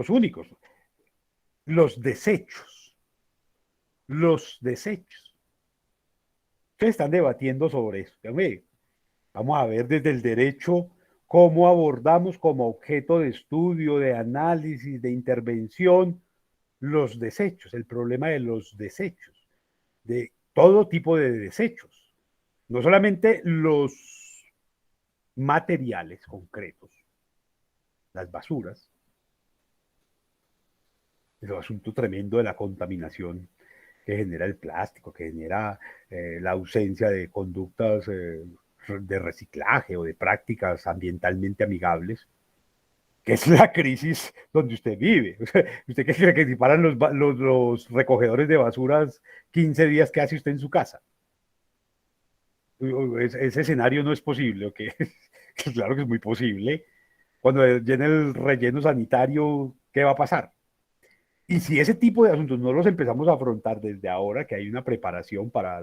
únicos, los desechos, los desechos. Ustedes están debatiendo sobre eso. Vamos a ver desde el derecho cómo abordamos como objeto de estudio, de análisis, de intervención, los desechos, el problema de los desechos, de todo tipo de desechos, no solamente los materiales concretos, las basuras, el asunto tremendo de la contaminación que genera el plástico, que genera la ausencia de conductas de reciclaje o de prácticas ambientalmente amigables, que es la crisis donde usted vive. ¿Usted qué cree que si paran los recogedores de basuras 15 días, qué hace usted en su casa? Ese escenario no es posible, ¿ok? Claro que es muy posible. Cuando llene el relleno sanitario, ¿qué va a pasar? Y si ese tipo de asuntos no los empezamos a afrontar desde ahora, que hay una preparación para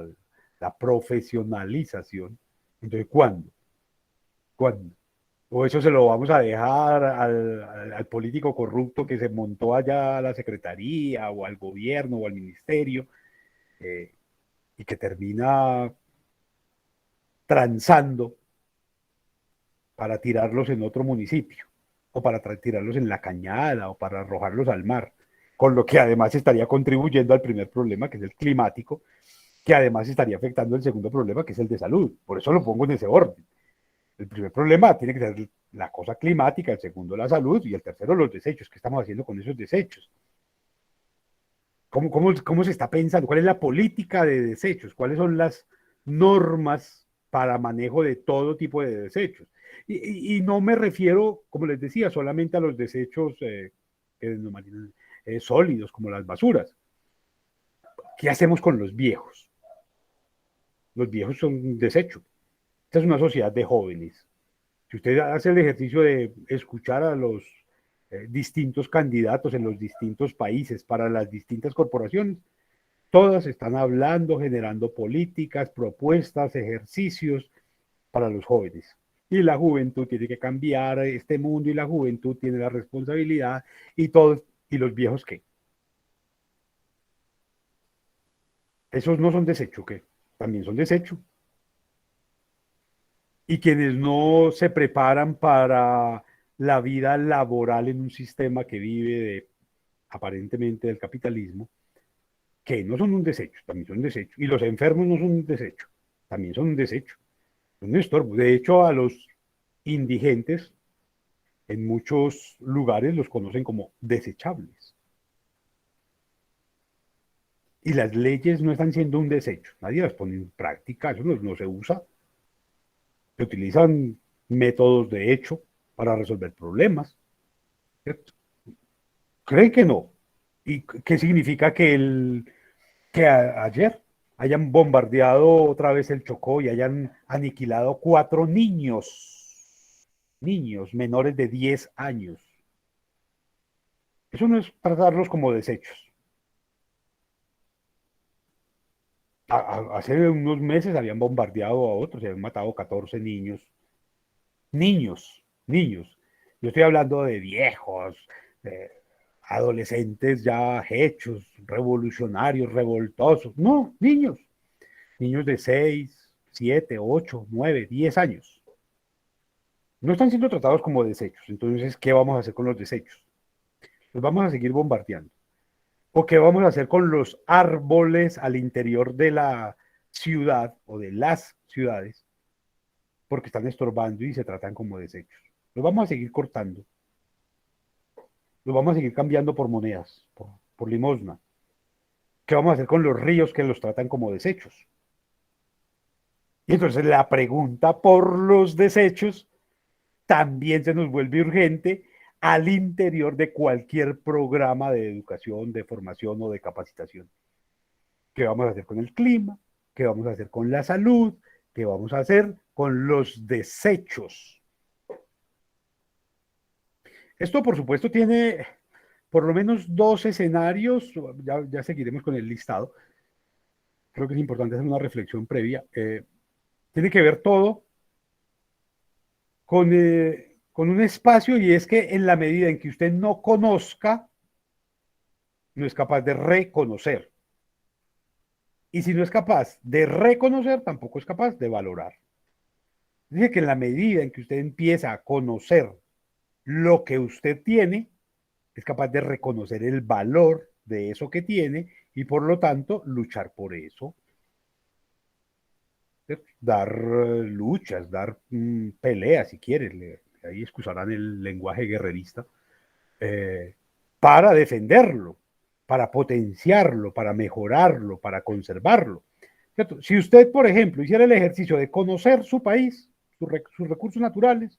la profesionalización, entonces ¿cuándo? ¿Cuándo? O eso se lo vamos a dejar al político corrupto que se montó allá a la secretaría o al gobierno o al ministerio eh, y que termina transando para tirarlos en otro municipio o para tirarlos en la cañada o para arrojarlos al mar, con lo que además estaría contribuyendo al primer problema, que es el climático, que además estaría afectando el segundo problema, que es el de salud. Por eso lo pongo en ese orden. El primer problema tiene que ser la cosa climática, el segundo la salud y el tercero los desechos. ¿Qué estamos haciendo con esos desechos? ¿Cómo se está pensando? ¿Cuál es la política de desechos? ¿Cuáles son las normas para manejo de todo tipo de desechos? Y no me refiero, como les decía, solamente a los desechos sólidos, como las basuras. ¿Qué hacemos con los viejos? Los viejos son un desecho. Esta es una sociedad de jóvenes. Si usted hace el ejercicio de escuchar a los distintos candidatos en los distintos países para las distintas corporaciones, todas están hablando, generando políticas, propuestas, ejercicios para los jóvenes. Y la juventud tiene que cambiar este mundo y la juventud tiene la responsabilidad y todos, ¿y los viejos qué? Esos no son desecho, ¿qué? También son desecho. Y quienes no se preparan para la vida laboral en un sistema que vive aparentemente del capitalismo, que no son un desecho, también son un desecho. Y los enfermos no son un desecho, también son un desecho, son un estorbo. De hecho, a los indigentes en muchos lugares los conocen como desechables. Y las leyes no están siendo un desecho, nadie las pone en práctica, eso no se usa. Se utilizan métodos de hecho para resolver problemas, ¿cierto? ¿Creen que no? ¿Y qué significa que ayer hayan bombardeado otra vez el Chocó y hayan aniquilado 4 niños menores de 10 años? Eso no es tratarlos como desechos. Hace unos meses habían bombardeado a otros, se habían matado 14 niños. Niños, niños. Yo estoy hablando de viejos, de adolescentes ya hechos, revolucionarios, revoltosos. No, niños. Niños de 6, 7, 8, 9, 10 años. No están siendo tratados como desechos. Entonces, ¿qué vamos a hacer con los desechos? Los vamos a seguir bombardeando. ¿O qué vamos a hacer con los árboles al interior de la ciudad o de las ciudades? Porque están estorbando y se tratan como desechos. Los vamos a seguir cortando. Los vamos a seguir cambiando por monedas, por limosna. ¿Qué vamos a hacer con los ríos que los tratan como desechos? Y entonces la pregunta por los desechos también se nos vuelve urgente al interior de cualquier programa de educación, de formación o de capacitación. ¿Qué vamos a hacer con el clima? ¿Qué vamos a hacer con la salud? ¿Qué vamos a hacer con los desechos? Esto, por supuesto, tiene por lo menos dos escenarios, ya seguiremos con el listado. Creo que es importante hacer una reflexión previa. Tiene que ver todo con un espacio, y es que en la medida en que usted no conozca, no es capaz de reconocer. Y si no es capaz de reconocer, tampoco es capaz de valorar. Dice que en la medida en que usted empieza a conocer lo que usted tiene, es capaz de reconocer el valor de eso que tiene y por lo tanto luchar por eso. Dar luchas, dar peleas si quieres, ahí excusarán el lenguaje guerrerista, eh, para defenderlo, para potenciarlo, para mejorarlo, para conservarlo. ¿Cierto? Si usted, por ejemplo, hiciera el ejercicio de conocer su país, sus recursos naturales,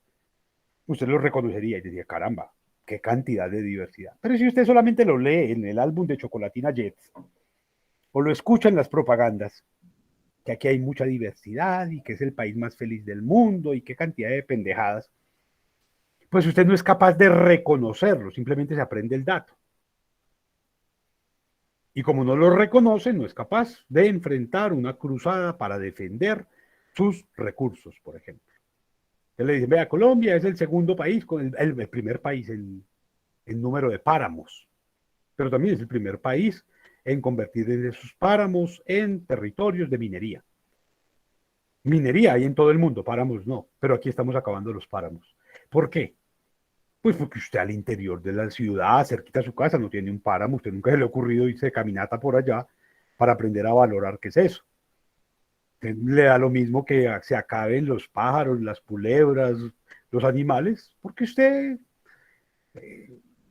usted los reconocería y diría, caramba, qué cantidad de diversidad. Pero si usted solamente lo lee en el álbum de Chocolatina Jets o lo escucha en las propagandas, que aquí hay mucha diversidad y que es el país más feliz del mundo y qué cantidad de pendejadas, pues usted no es capaz de reconocerlo, simplemente se aprende el dato. Y como no lo reconoce, no es capaz de enfrentar una cruzada para defender sus recursos, por ejemplo. Él le dice, vea, Colombia es el segundo país, con el primer país en número de páramos, pero también es el primer país en convertir esos páramos en territorios de minería. Minería hay en todo el mundo, páramos no, pero aquí estamos acabando los páramos. ¿Por qué? Pues porque usted al interior de la ciudad, cerquita a su casa, no tiene un páramo, usted nunca se le ha ocurrido irse de caminata por allá para aprender a valorar qué es eso. Usted le da lo mismo que se acaben los pájaros, las culebras, los animales, porque usted,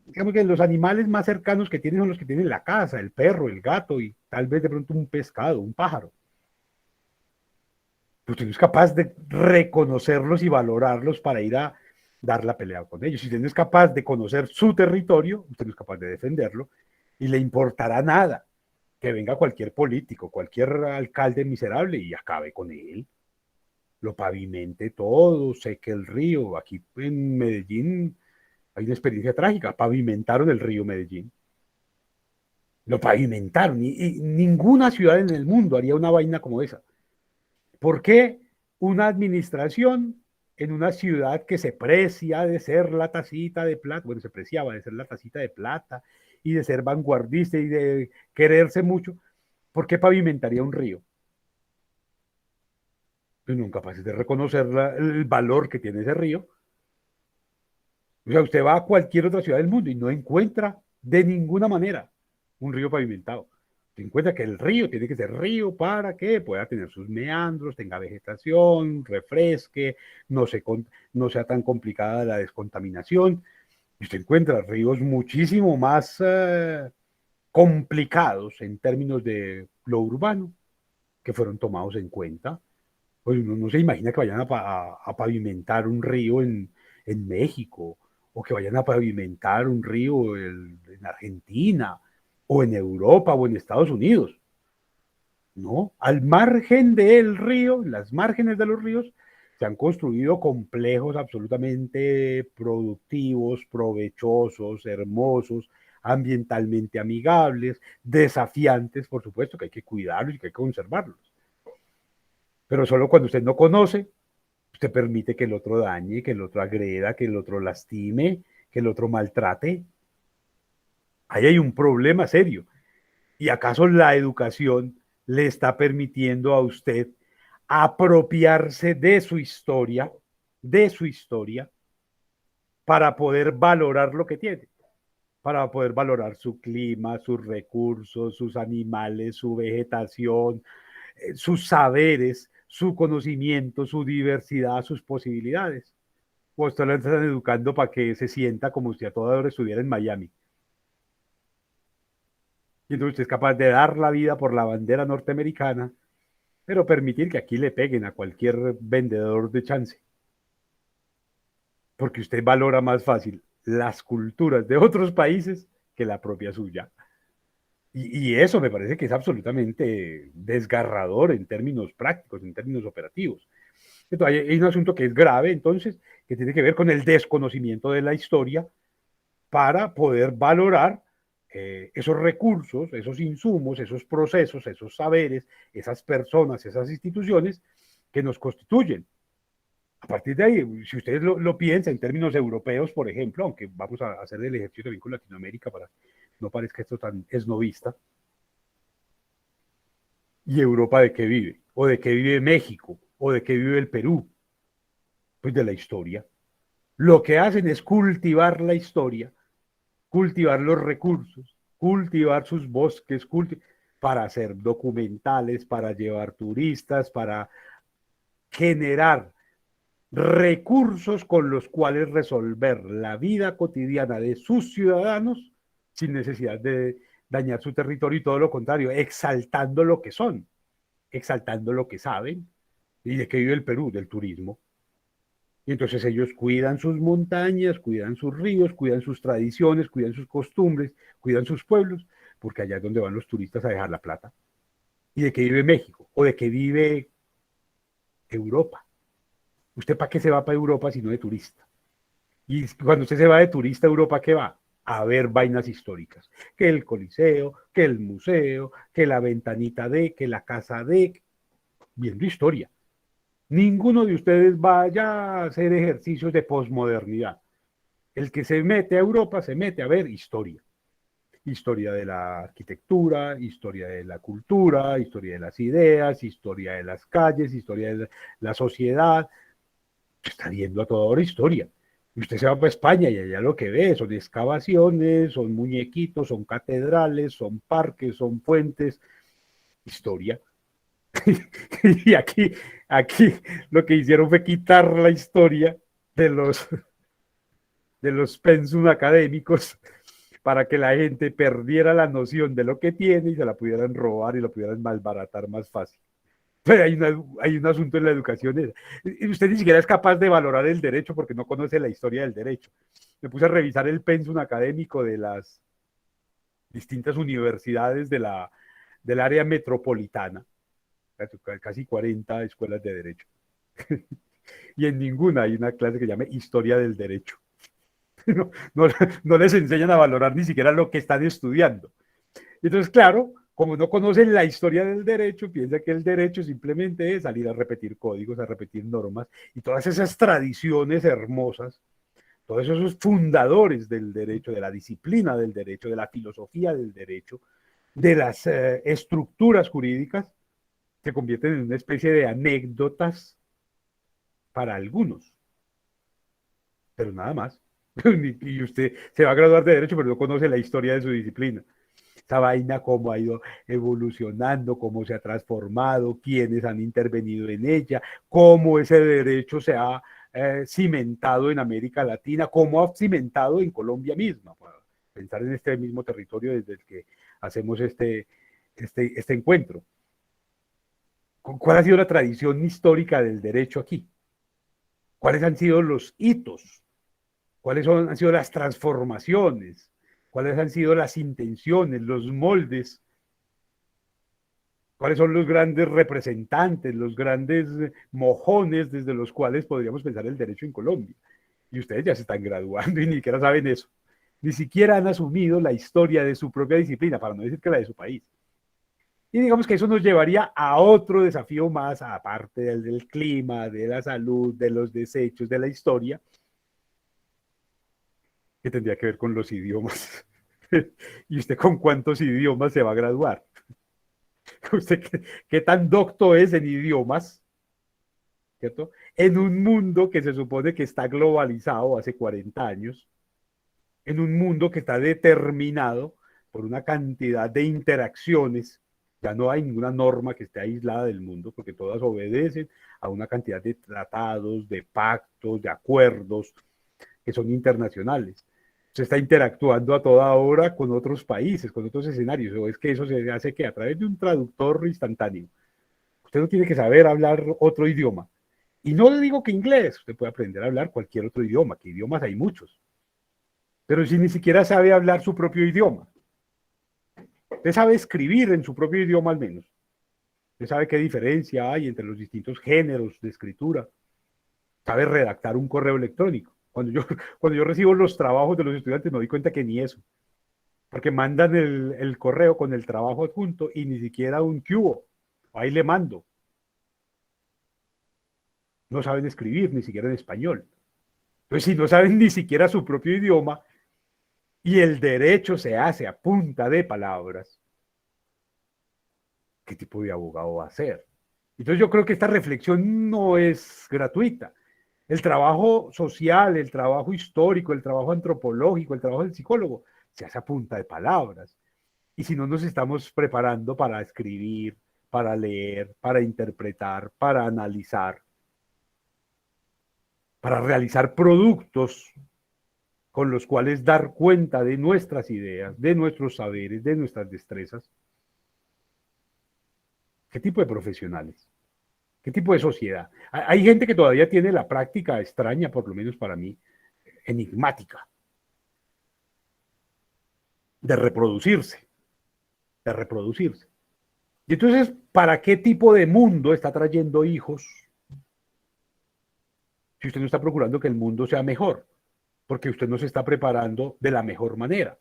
digamos que los animales más cercanos que tiene son los que tiene en la casa, el perro, el gato y tal vez de pronto un pescado, un pájaro. Usted no es capaz de reconocerlos y valorarlos para ir a dar la pelea con ellos. Si usted no es capaz de conocer su territorio, usted no es capaz de defenderlo y le importará nada que venga cualquier político, cualquier alcalde miserable y acabe con él. Lo pavimente todo, seque el río. Aquí en Medellín hay una experiencia trágica. Pavimentaron el río Medellín. Lo pavimentaron y ninguna ciudad en el mundo haría una vaina como esa. ¿Por qué una administración en una ciudad que se precia de ser la tacita de plata, bueno, se preciaba de ser la tacita de plata y de ser vanguardista y de quererse mucho, ¿por qué pavimentaría un río? Pues nunca capaces de reconocer el valor que tiene ese río. O sea, usted va a cualquier otra ciudad del mundo y no encuentra de ninguna manera un río pavimentado. Se encuentra que el río tiene que ser río para que pueda tener sus meandros, tenga vegetación, refresque, no sea tan complicada la descontaminación. Y usted encuentra ríos muchísimo más complicados en términos de lo urbano que fueron tomados en cuenta. Pues uno no se imagina que vayan a pavimentar un río en México o que vayan a pavimentar un río en Argentina o en Europa o en Estados Unidos. No, al margen del río, en las márgenes de los ríos, se han construido complejos absolutamente productivos, provechosos, hermosos, ambientalmente amigables, desafiantes, por supuesto, que hay que cuidarlos y que hay que conservarlos. Pero solo cuando usted no conoce, usted permite que el otro dañe, que el otro agreda, que el otro lastime, que el otro maltrate. Ahí hay un problema serio. ¿Y acaso la educación le está permitiendo a usted apropiarse de su historia, para poder valorar lo que tiene? Para poder valorar su clima, sus recursos, sus animales, su vegetación, sus saberes, su conocimiento, su diversidad, sus posibilidades. O usted lo están educando para que se sienta como si a toda hora estuviera en Miami. Y entonces usted es capaz de dar la vida por la bandera norteamericana, pero permitir que aquí le peguen a cualquier vendedor de chance. Porque usted valora más fácil las culturas de otros países que la propia suya. Y eso me parece que es absolutamente desgarrador en términos prácticos, en términos operativos. Entonces, hay un asunto que es grave, entonces, que tiene que ver con el desconocimiento de la historia para poder valorar esos recursos, esos insumos, esos procesos, esos saberes, esas personas, esas instituciones que nos constituyen. A partir de ahí, si ustedes lo piensan en términos europeos, por ejemplo, aunque vamos a hacer el ejercicio también con Latinoamérica para no parezca esto tan esnovista, ¿y Europa de qué vive? ¿O de qué vive México? ¿O de qué vive el Perú? Pues de la historia. Lo que hacen es cultivar la historia, cultivar los recursos, cultivar sus bosques, para hacer documentales, para llevar turistas, para generar recursos con los cuales resolver la vida cotidiana de sus ciudadanos sin necesidad de dañar su territorio y todo lo contrario, exaltando lo que son, exaltando lo que saben. ¿Y de qué vive el Perú? Del turismo. Y entonces ellos cuidan sus montañas, cuidan sus ríos, cuidan sus tradiciones, cuidan sus costumbres, cuidan sus pueblos, porque allá es donde van los turistas a dejar la plata. ¿Y de qué vive México? ¿O de qué vive Europa? ¿Usted para qué se va para Europa si no de turista? Y cuando usted se va de turista a Europa, ¿qué va? A ver vainas históricas. Que el Coliseo, que el museo, que la ventanita de, que la casa de, viendo historia. Ninguno de ustedes vaya a hacer ejercicios de posmodernidad. El que se mete a Europa se mete a ver historia. Historia de la arquitectura, historia de la cultura, historia de las ideas, historia de las calles, historia de la sociedad. Está viendo a toda hora historia. Y usted se va para España y allá lo que ve son excavaciones, son muñequitos, son catedrales, son parques, son puentes, historia. Y aquí lo que hicieron fue quitar la historia de los pensum académicos para que la gente perdiera la noción de lo que tiene y se la pudieran robar y lo pudieran malbaratar más fácil. Pero hay un asunto en la educación. Y usted ni siquiera es capaz de valorar el derecho porque no conoce la historia del derecho. Me puse a revisar el pensum académico de las distintas universidades del área metropolitana, casi 40 escuelas de derecho. Y en ninguna hay una clase que llame Historia del Derecho. No, no, no les enseñan a valorar ni siquiera lo que están estudiando. Entonces, claro, como no conocen la historia del derecho, piensa que el derecho simplemente es salir a repetir códigos, a repetir normas y todas esas tradiciones hermosas, todos esos fundadores del derecho, de la disciplina del derecho, de la filosofía del derecho, de las estructuras jurídicas, se convierten en una especie de anécdotas para algunos, pero nada más. Y usted se va a graduar de derecho, pero no conoce la historia de su disciplina. Esa vaina, cómo ha ido evolucionando, cómo se ha transformado, quiénes han intervenido en ella, cómo ese derecho se ha cimentado en América Latina, cómo ha cimentado en Colombia misma, para pensar en este mismo territorio desde el que hacemos este encuentro. ¿Cuál ha sido la tradición histórica del derecho aquí? ¿Cuáles han sido los hitos? Han sido las transformaciones? ¿Cuáles han sido las intenciones, los moldes? ¿Cuáles son los grandes representantes, los grandes mojones desde los cuales podríamos pensar el derecho en Colombia? Y ustedes ya se están graduando y ni siquiera saben eso. ni siquiera han asumido la historia de su propia disciplina, para no decir que la de su país. Y digamos que eso nos llevaría a otro desafío más, aparte del clima, de la salud, de los desechos, de la historia, que tendría que ver con los idiomas. ¿Y usted con cuántos idiomas se va a graduar? ¿Usted qué tan docto es en idiomas? ¿Cierto? En un mundo que se supone que está globalizado hace 40 años, en un mundo que está determinado por una cantidad de interacciones. Ya no hay ninguna norma que esté aislada del mundo, porque todas obedecen a una cantidad de tratados, de pactos, de acuerdos que son internacionales. Se está interactuando a toda hora con otros países, con otros escenarios, o es que eso se hace que a través de un traductor instantáneo. Usted no tiene que saber hablar otro idioma. Y no le digo que inglés, usted puede aprender a hablar cualquier otro idioma, que idiomas hay muchos. Pero si ni siquiera sabe hablar su propio idioma, usted sabe escribir en su propio idioma al menos. Usted sabe qué diferencia hay entre los distintos géneros de escritura. Sabe redactar un correo electrónico. Cuando yo recibo los trabajos de los estudiantes me doy cuenta que ni eso. Porque mandan el correo con el trabajo adjunto y ni siquiera un cubo. Ahí le mando. No saben escribir ni siquiera en español. Entonces, si no saben ni siquiera su propio idioma y el derecho se hace a punta de palabras, ¿qué tipo de abogado va a ser? Entonces yo creo que esta reflexión no es gratuita. El trabajo social, el trabajo histórico, el trabajo antropológico, el trabajo del psicólogo, se hace a punta de palabras. Y si no nos estamos preparando para escribir, para leer, para interpretar, para analizar, para realizar productos con los cuales dar cuenta de nuestras ideas, de nuestros saberes, de nuestras destrezas, ¿qué tipo de profesionales? ¿Qué tipo de sociedad? Hay gente que todavía tiene la práctica extraña, por lo menos para mí, enigmática, de reproducirse, de reproducirse. Y entonces, ¿para qué tipo de mundo está trayendo hijos si usted no está procurando que el mundo sea mejor? Porque usted no se está preparando de la mejor manera.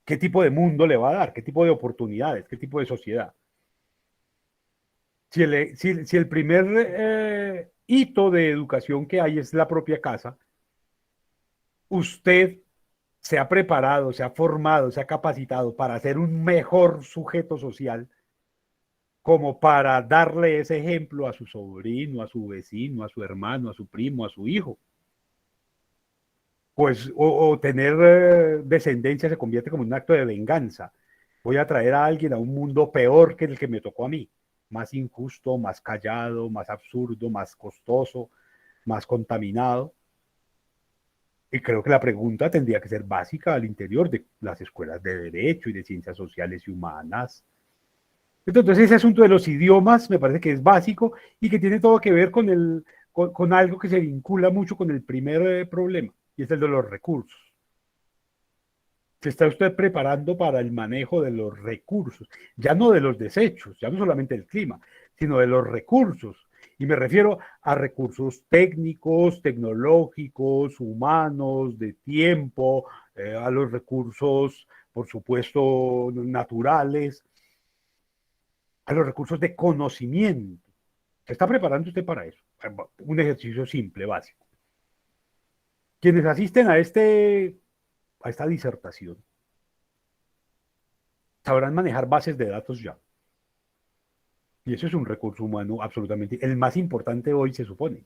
¿Qué tipo de mundo le va a dar? ¿Qué tipo de oportunidades? ¿Qué tipo de sociedad? Si el primer hito de educación que hay es la propia casa, usted se ha preparado, se ha formado, se ha capacitado para ser un mejor sujeto social, como para darle ese ejemplo a su sobrino, a su vecino, a su hermano, a su primo, a su hijo. Pues, o tener descendencia se convierte como un acto de venganza. Voy a traer a alguien a un mundo peor que el que me tocó a mí, más injusto, más callado, más absurdo, más costoso, más contaminado. Y creo que la pregunta tendría que ser básica al interior de las escuelas de Derecho y de Ciencias Sociales y Humanas. Entonces, ese asunto de los idiomas me parece que es básico y que tiene todo que ver con algo que se vincula mucho con el primer problema, y es el de los recursos. Se está usted preparando para el manejo de los recursos, ya no de los desechos, ya no solamente del clima, sino de los recursos. Y me refiero a recursos técnicos, tecnológicos, humanos, de tiempo, a los recursos, por supuesto, naturales, a los recursos de conocimiento. ¿Se está preparando usted para eso? Un ejercicio simple, básico. Quienes asisten a esta disertación sabrán manejar bases de datos ya. Y eso es un recurso humano absolutamente, el más importante hoy se supone,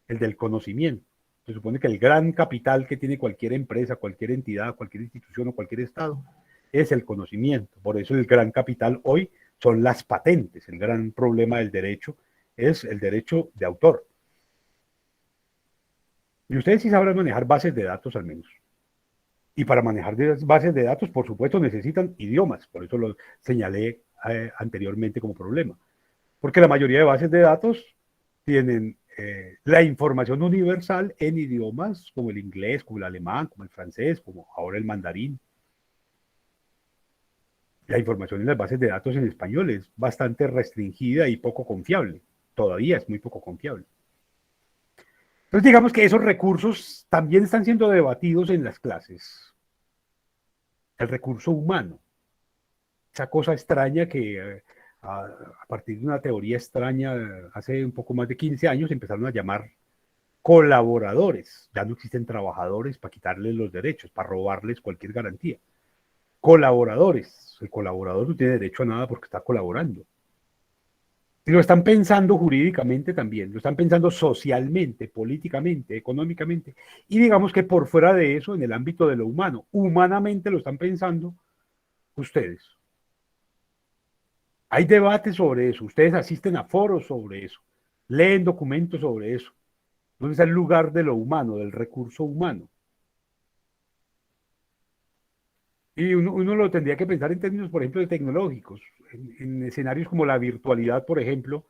el del conocimiento. Se supone que el gran capital que tiene cualquier empresa, cualquier entidad, cualquier institución o cualquier estado es el conocimiento. Por eso el gran capital hoy son las patentes. El gran problema del derecho es el derecho de autor. Y ustedes sí sabrán manejar bases de datos al menos. Y para manejar bases de datos, por supuesto, necesitan idiomas. Por eso lo señalé anteriormente como problema. Porque la mayoría de bases de datos tienen la información universal en idiomas como el inglés, como el alemán, como el francés, como ahora el mandarín. La información en las bases de datos en español es bastante restringida y poco confiable. Todavía es muy poco confiable. Entonces digamos que esos recursos también están siendo debatidos en las clases. el recurso humano. Esa cosa extraña que a partir de una teoría extraña hace un poco más de 15 años empezaron a llamar colaboradores. Ya no existen trabajadores para quitarles los derechos, para robarles cualquier garantía. Colaboradores. El colaborador no tiene derecho a nada porque está colaborando. Y lo están pensando jurídicamente también, lo están pensando socialmente, políticamente, económicamente, y digamos que por fuera de eso, en el ámbito de lo humano, humanamente lo están pensando ustedes. Hay debates sobre eso, ustedes asisten a foros sobre eso, leen documentos sobre eso. ¿Dónde está el lugar de lo humano, del recurso humano? Y uno lo tendría que pensar en términos, por ejemplo, de tecnológicos, en escenarios como la virtualidad, por ejemplo,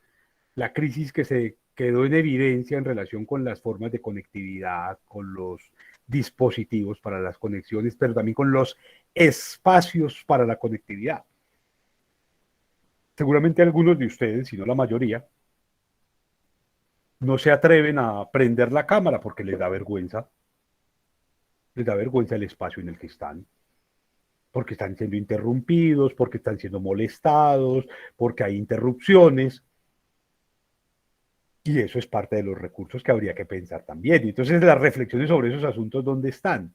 la crisis que se quedó en evidencia en relación con las formas de conectividad, con los dispositivos para las conexiones, pero también con los espacios para la conectividad. Seguramente algunos de ustedes, si no la mayoría, no se atreven a prender la cámara porque les da vergüenza el espacio en el que están, porque están siendo interrumpidos, porque están siendo molestados, porque hay interrupciones. Y eso es parte de los recursos que habría que pensar también. Y entonces las reflexiones sobre esos asuntos, ¿dónde están?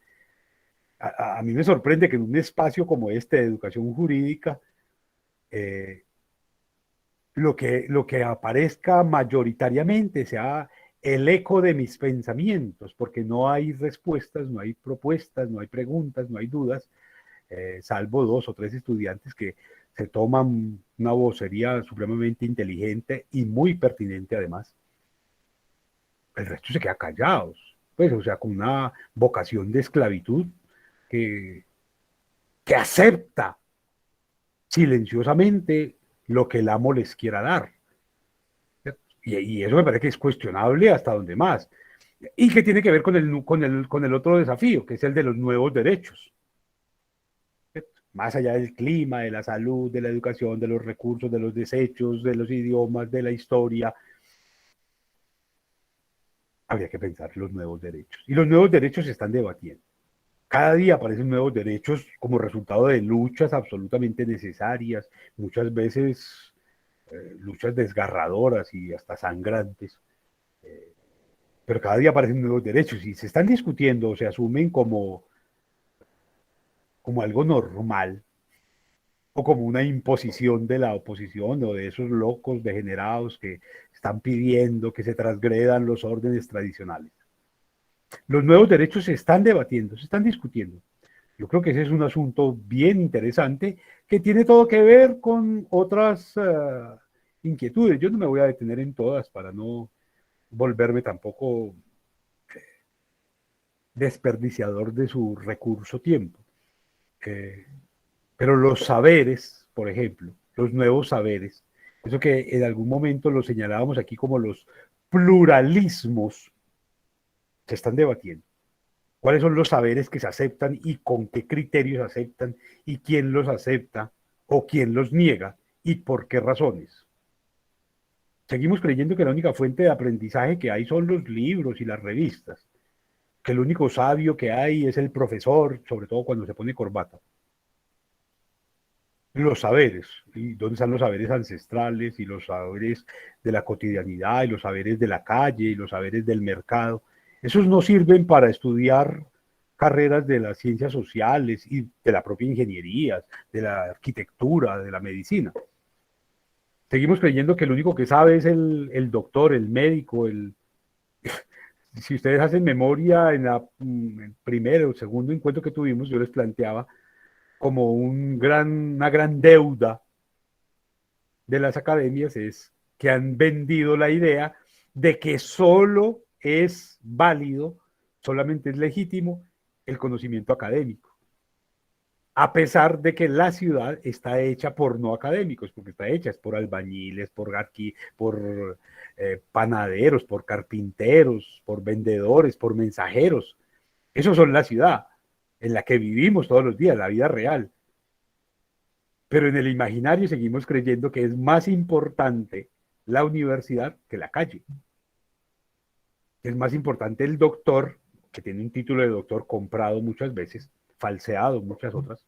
A mí me sorprende que en un espacio como este de educación jurídica, eh, lo que aparezca mayoritariamente sea el eco de mis pensamientos, porque no hay respuestas, no hay propuestas, no hay preguntas, no hay dudas, salvo dos o tres estudiantes que se toman una vocería supremamente inteligente y muy pertinente además. El resto se queda callados, pues, o sea, con una vocación de esclavitud que, que acepta silenciosamente lo que el amo les quiera dar. Y eso me parece que es cuestionable hasta donde más. Y que tiene que ver con el otro desafío, que es el de los nuevos derechos. Más allá del clima, de la salud, de la educación, de los recursos, de los desechos, de los idiomas, de la historia, habría que pensar los nuevos derechos. Y los nuevos derechos se están debatiendo. Cada día aparecen nuevos derechos como resultado de luchas absolutamente necesarias, muchas veces luchas desgarradoras y hasta sangrantes, pero cada día aparecen nuevos derechos y se están discutiendo o se asumen como algo normal o como una imposición de la oposición o de esos locos degenerados que están pidiendo que se transgredan los órdenes tradicionales. Los nuevos derechos se están debatiendo, se están discutiendo. Yo creo que ese es un asunto bien interesante que tiene todo que ver con otras inquietudes. Yo no me voy a detener en todas para no volverme tampoco desperdiciador de su recurso tiempo. Eh, pero los saberes, por ejemplo, los nuevos saberes, eso que en algún momento lo señalábamos aquí como los pluralismos, se están debatiendo. ¿Cuáles son los saberes que se aceptan y con qué criterios se aceptan y quién los acepta o quién los niega y por qué razones? Seguimos creyendo que la única fuente de aprendizaje que hay son los libros y las revistas, que el único sabio que hay es el profesor, sobre todo cuando se pone corbata. Los saberes, ¿y dónde están los saberes ancestrales y los saberes de la cotidianidad y los saberes de la calle y los saberes del mercado? Esos no sirven para estudiar carreras de las ciencias sociales y de la propia ingeniería, de la arquitectura, de la medicina. Seguimos creyendo que el único que sabe es el doctor, el médico, si ustedes hacen memoria el primero o segundo encuentro que tuvimos, yo les planteaba como una gran deuda de las academias es que han vendido la idea de que solo es válido, solamente es legítimo el conocimiento académico, a pesar de que la ciudad está hecha por no académicos, porque está hecha por albañiles, por panaderos, por carpinteros, por vendedores, por mensajeros. Esos son la ciudad en la que vivimos todos los días, la vida real. Pero en el imaginario seguimos creyendo que es más importante la universidad que la calle. Es más importante el doctor, que tiene un título de doctor comprado muchas veces, falseado muchas otras,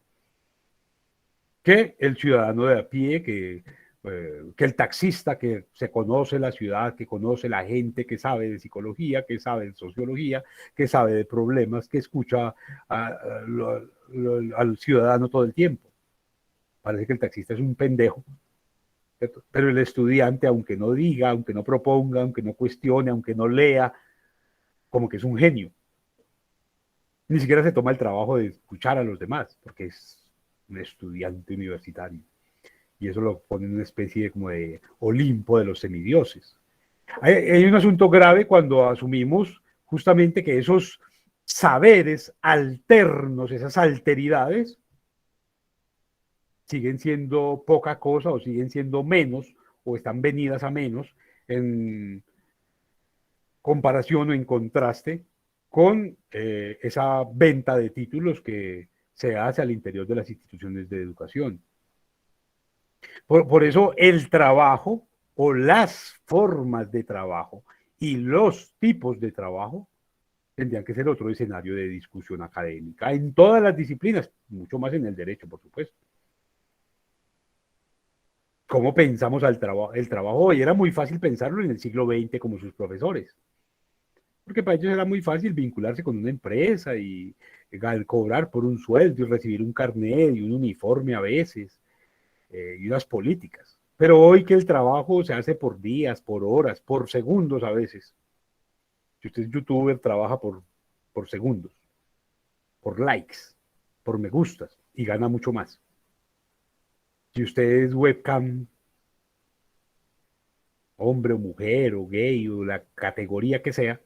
que el ciudadano de a pie, que el taxista que se conoce la ciudad, que conoce la gente, que sabe de psicología, que sabe de sociología, que sabe de problemas, que escucha al ciudadano todo el tiempo. Parece que el taxista es un pendejo, ¿cierto? Pero el estudiante, aunque no diga, aunque no proponga, aunque no cuestione, aunque no lea, como que es un genio. Ni siquiera se toma el trabajo de escuchar a los demás, porque es un estudiante universitario. Y eso lo pone en una especie de, como de Olimpo de los semidioses. Hay un asunto grave cuando asumimos justamente que esos saberes alternos, esas alteridades, siguen siendo poca cosa o siguen siendo menos o están venidas a menos en comparación o en contraste con esa venta de títulos que se hace al interior de las instituciones de educación. Por eso el trabajo o las formas de trabajo y los tipos de trabajo tendrían que ser otro escenario de discusión académica en todas las disciplinas, mucho más en el derecho, por supuesto. ¿Cómo pensamos el trabajo hoy? Era muy fácil pensarlo en el siglo XX como sus profesores, porque para ellos era muy fácil vincularse con una empresa y cobrar por un sueldo y recibir un carnet y un uniforme a veces y unas políticas. Pero hoy que el trabajo se hace por días, por horas, por segundos a veces. Si usted es youtuber, trabaja por segundos, por likes, por me gustas y gana mucho más. Si usted es webcam, hombre o mujer o gay o la categoría que sea,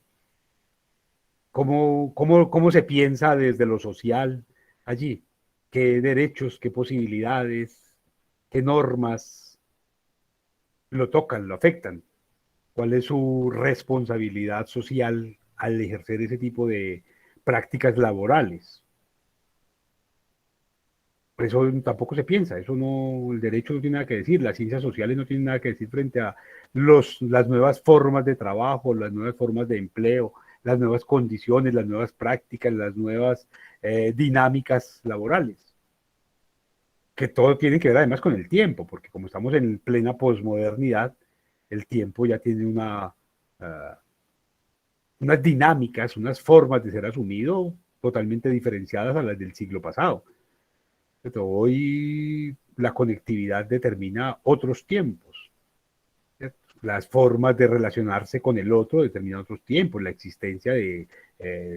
¿cómo se piensa desde lo social allí? ¿Qué derechos, qué posibilidades, qué normas lo tocan, lo afectan? ¿Cuál es su responsabilidad social al ejercer ese tipo de prácticas laborales? Por eso tampoco se piensa, eso no, el derecho no tiene nada que decir, las ciencias sociales no tienen nada que decir frente a las nuevas formas de trabajo, las nuevas formas de empleo, las nuevas condiciones, las nuevas prácticas, las nuevas dinámicas laborales, que todo tiene que ver además con el tiempo, porque como estamos en plena posmodernidad, el tiempo ya tiene unas dinámicas, unas formas de ser asumido totalmente diferenciadas a las del siglo pasado. Pero hoy la conectividad determina otros tiempos. ¿Cierto? Las formas de relacionarse con el otro determinan otros tiempos. La existencia de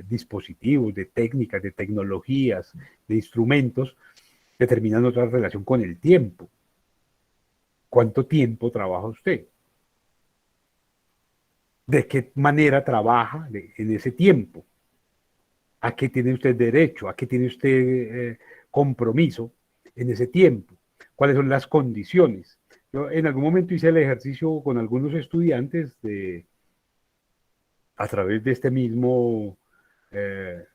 dispositivos, de técnicas, de tecnologías, de instrumentos, determinan otra relación con el tiempo. ¿Cuánto tiempo trabaja usted? ¿De qué manera trabaja en ese tiempo? ¿A qué tiene usted derecho? ¿A qué tiene usted compromiso en ese tiempo? ¿Cuáles son las condiciones? Yo en algún momento hice el ejercicio con algunos estudiantes a través de este mismo eh,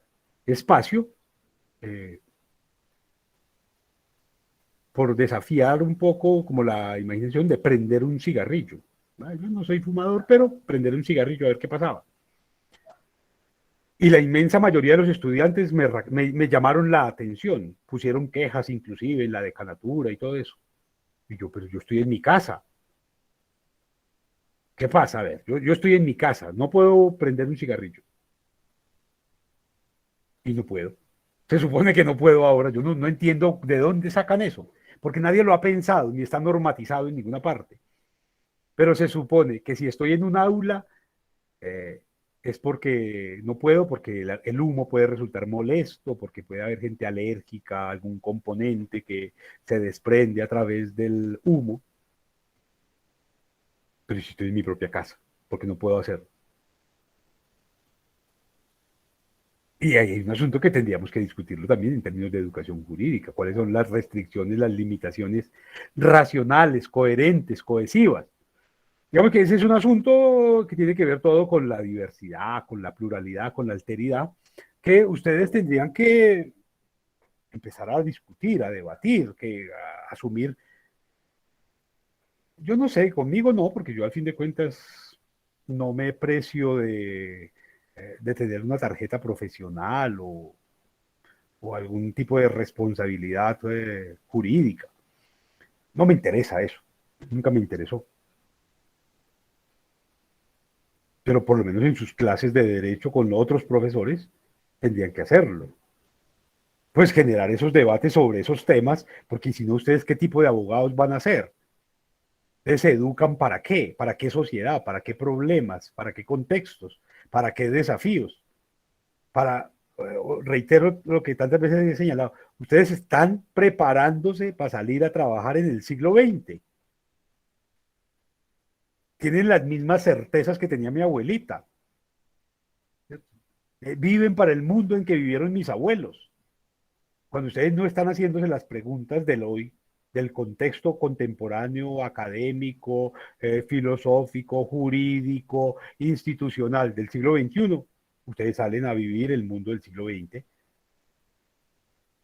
espacio eh, por desafiar un poco como la imaginación de prender un cigarrillo. Yo no soy fumador, pero prender un cigarrillo a ver qué pasaba. Y la inmensa mayoría de los estudiantes me llamaron la atención, pusieron quejas inclusive en la decanatura y todo eso. Y yo, pero yo estoy en mi casa. ¿Qué pasa? A ver, yo estoy en mi casa, no puedo prender un cigarrillo. Y no puedo. Se supone que no puedo ahora. Yo no entiendo de dónde sacan eso, porque nadie lo ha pensado, ni está normatizado en ninguna parte. Pero se supone que si estoy en un aula, eh, es porque no puedo, porque el humo puede resultar molesto, porque puede haber gente alérgica a algún componente que se desprende a través del humo. Pero si estoy en mi propia casa, porque no puedo hacerlo. Y hay un asunto que tendríamos que discutirlo también en términos de educación jurídica. ¿Cuáles son las restricciones, las limitaciones racionales, coherentes, cohesivas? Digamos que ese es un asunto que tiene que ver todo con la diversidad, con la pluralidad, con la alteridad, que ustedes tendrían que empezar a discutir, a debatir, a asumir. Yo no sé, conmigo no, porque yo al fin de cuentas no me precio de tener una tarjeta profesional o algún tipo de responsabilidad jurídica. No me interesa eso, nunca me interesó. Pero por lo menos en sus clases de derecho con otros profesores tendrían que hacerlo. Pues generar esos debates sobre esos temas, porque si no, ustedes qué tipo de abogados van a ser. Ustedes se educan para qué sociedad, para qué problemas, para qué contextos, para qué desafíos, para, reitero lo que tantas veces he señalado, ustedes están preparándose para salir a trabajar en el siglo XX. Tienen las mismas certezas que tenía mi abuelita. Viven para el mundo en que vivieron mis abuelos. Cuando ustedes no están haciéndose las preguntas del hoy, del contexto contemporáneo, académico, filosófico, jurídico, institucional del siglo XXI, ustedes salen a vivir el mundo del siglo XX.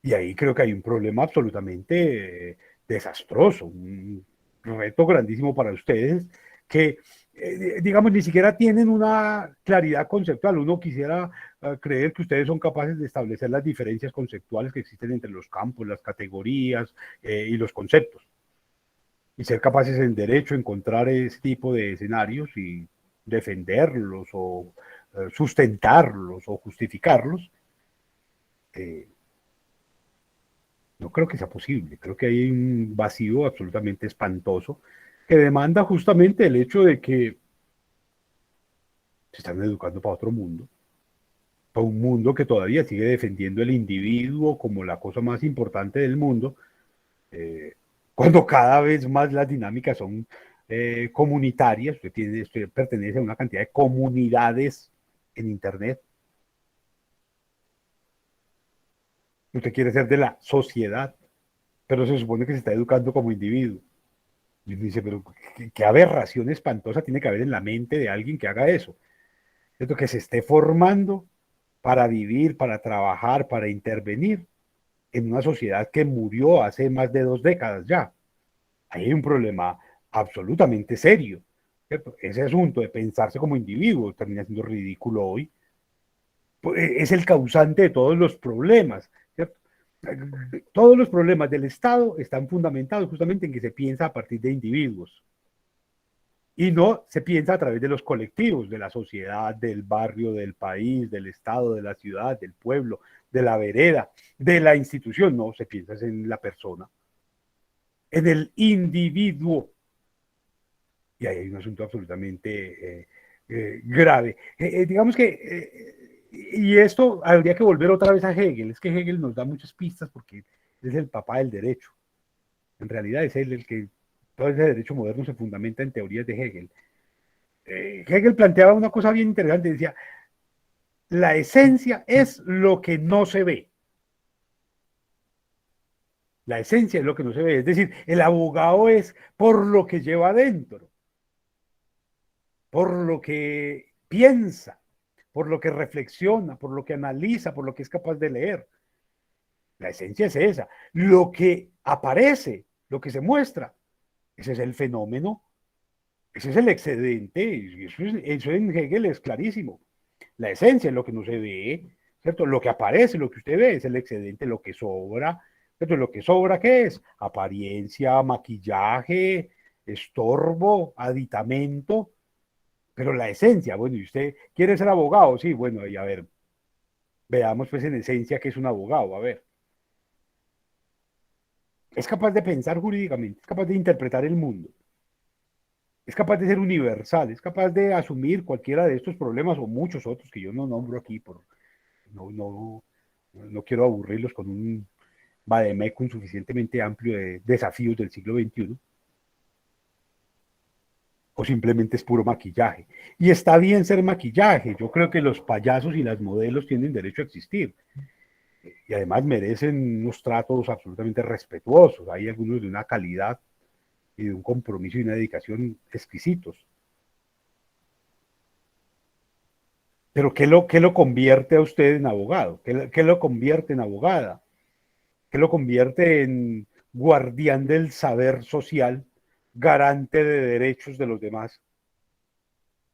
Y ahí creo que hay un problema absolutamente desastroso, un reto grandísimo para ustedes que, digamos, ni siquiera tienen una claridad conceptual. Uno quisiera creer que ustedes son capaces de establecer las diferencias conceptuales que existen entre los campos, las categorías y los conceptos. Y ser capaces en derecho encontrar ese tipo de escenarios y defenderlos o sustentarlos o justificarlos. Eh, No creo que sea posible. Creo que hay un vacío absolutamente espantoso que demanda justamente el hecho de que se están educando para otro mundo, para un mundo que todavía sigue defendiendo el individuo como la cosa más importante del mundo, eh, cuando cada vez más las dinámicas son comunitarias. Usted pertenece a una cantidad de comunidades en Internet. Usted quiere ser de la sociedad, pero se supone que se está educando como individuo. Y uno dice, pero qué aberración espantosa tiene que haber en la mente de alguien que haga eso. ¿Cierto? Que se esté formando para vivir, para trabajar, para intervenir en una sociedad que murió hace más de 2 décadas ya. Ahí hay un problema absolutamente serio. ¿Cierto? Ese asunto de pensarse como individuo termina siendo ridículo hoy. Es el causante de todos los problemas. ¿Cierto? Todos los problemas del Estado están fundamentados justamente en que se piensa a partir de individuos. Y no se piensa a través de los colectivos, de la sociedad, del barrio, del país, del estado, de la ciudad, del pueblo, de la vereda, de la institución. No, se piensa en la persona, en el individuo. Y ahí hay un asunto absolutamente grave. Digamos que, y esto habría que volver otra vez a Hegel. Es que Hegel nos da muchas pistas porque es el papá del derecho. En realidad es él el que todo ese derecho moderno se fundamenta en teorías de Hegel. Hegel planteaba una cosa bien interesante, decía, la esencia es lo que no se ve. La esencia es lo que no se ve. Es decir, el abogado es por lo que lleva adentro, por lo que piensa, por lo que reflexiona, por lo que analiza, por lo que es capaz de leer. La esencia es esa. Lo que aparece, lo que se muestra, ese es el fenómeno, ese es el excedente. Eso en Hegel es clarísimo. La esencia es lo que no se ve, ¿cierto? Lo que aparece, lo que usted ve es el excedente, lo que sobra, ¿cierto? Lo que sobra, ¿qué es? Apariencia, maquillaje, estorbo, aditamento, pero la esencia, bueno, ¿y usted quiere ser abogado? Sí, bueno, y a ver, veamos pues en esencia qué es un abogado, a ver. Es capaz de pensar jurídicamente, es capaz de interpretar el mundo, es capaz de ser universal, es capaz de asumir cualquiera de estos problemas o muchos otros que yo no nombro aquí por no quiero aburrirlos con un vademecum suficientemente amplio de desafíos del siglo XXI, o simplemente es puro maquillaje. Y está bien ser maquillaje, yo creo que los payasos y las modelos tienen derecho a existir, y además merecen unos tratos absolutamente respetuosos, hay algunos de una calidad y de un compromiso y una dedicación exquisitos. Pero qué lo convierte a usted en abogado? ¿Qué lo convierte en abogada? ¿Qué lo convierte en guardián del saber social, garante de derechos de los demás?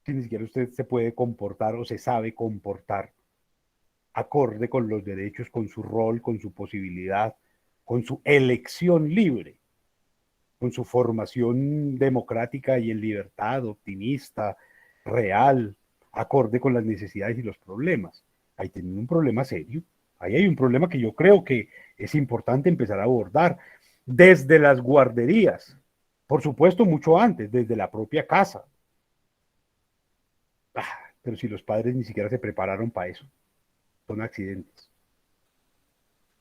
Si ni siquiera usted se puede comportar o se sabe comportar acorde con los derechos, con su rol, con su posibilidad, con su elección libre, con su formación democrática y en libertad, optimista, real, acorde con las necesidades y los problemas. Ahí tienen un problema serio. Ahí hay un problema que yo creo que es importante empezar a abordar desde las guarderías. Por supuesto, mucho antes, desde la propia casa. Pero si los padres ni siquiera se prepararon para eso, son accidentes.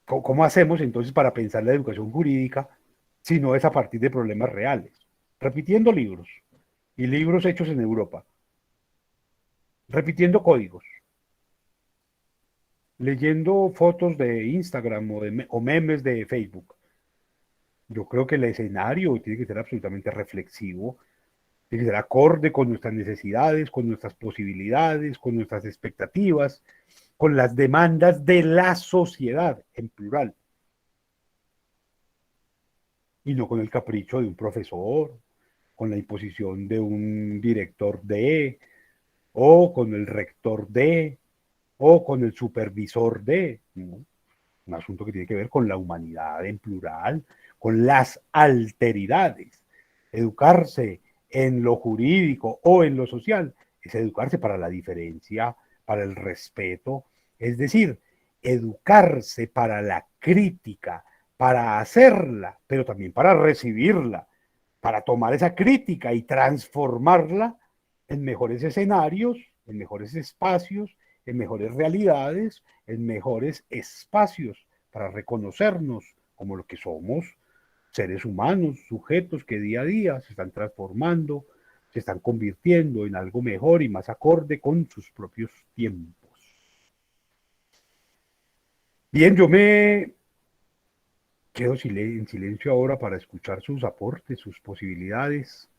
¿Cómo hacemos entonces para pensar la educación jurídica si no es a partir de problemas reales? Repitiendo libros y libros hechos en Europa, repitiendo códigos, leyendo fotos de Instagram o memes de Facebook. Yo creo que el escenario tiene que ser absolutamente reflexivo, tiene que ser acorde con nuestras necesidades, con nuestras posibilidades, con nuestras expectativas, con las demandas de la sociedad en plural, y no con el capricho de un profesor, con la imposición de un director de, o con el rector de, o con el supervisor de, ¿no? Un asunto que tiene que ver con la humanidad en plural, con las alteridades. Educarse en lo jurídico o en lo social es educarse para la diferencia, para el respeto, es decir, educarse para la crítica, para hacerla, pero también para recibirla, para tomar esa crítica y transformarla en mejores escenarios, en mejores espacios, en mejores realidades, en mejores espacios para reconocernos como lo que somos, seres humanos, sujetos que día a día se están transformando, se están convirtiendo en algo mejor y más acorde con sus propios tiempos. Bien, yo me quedo en silencio ahora para escuchar sus aportes, sus posibilidades.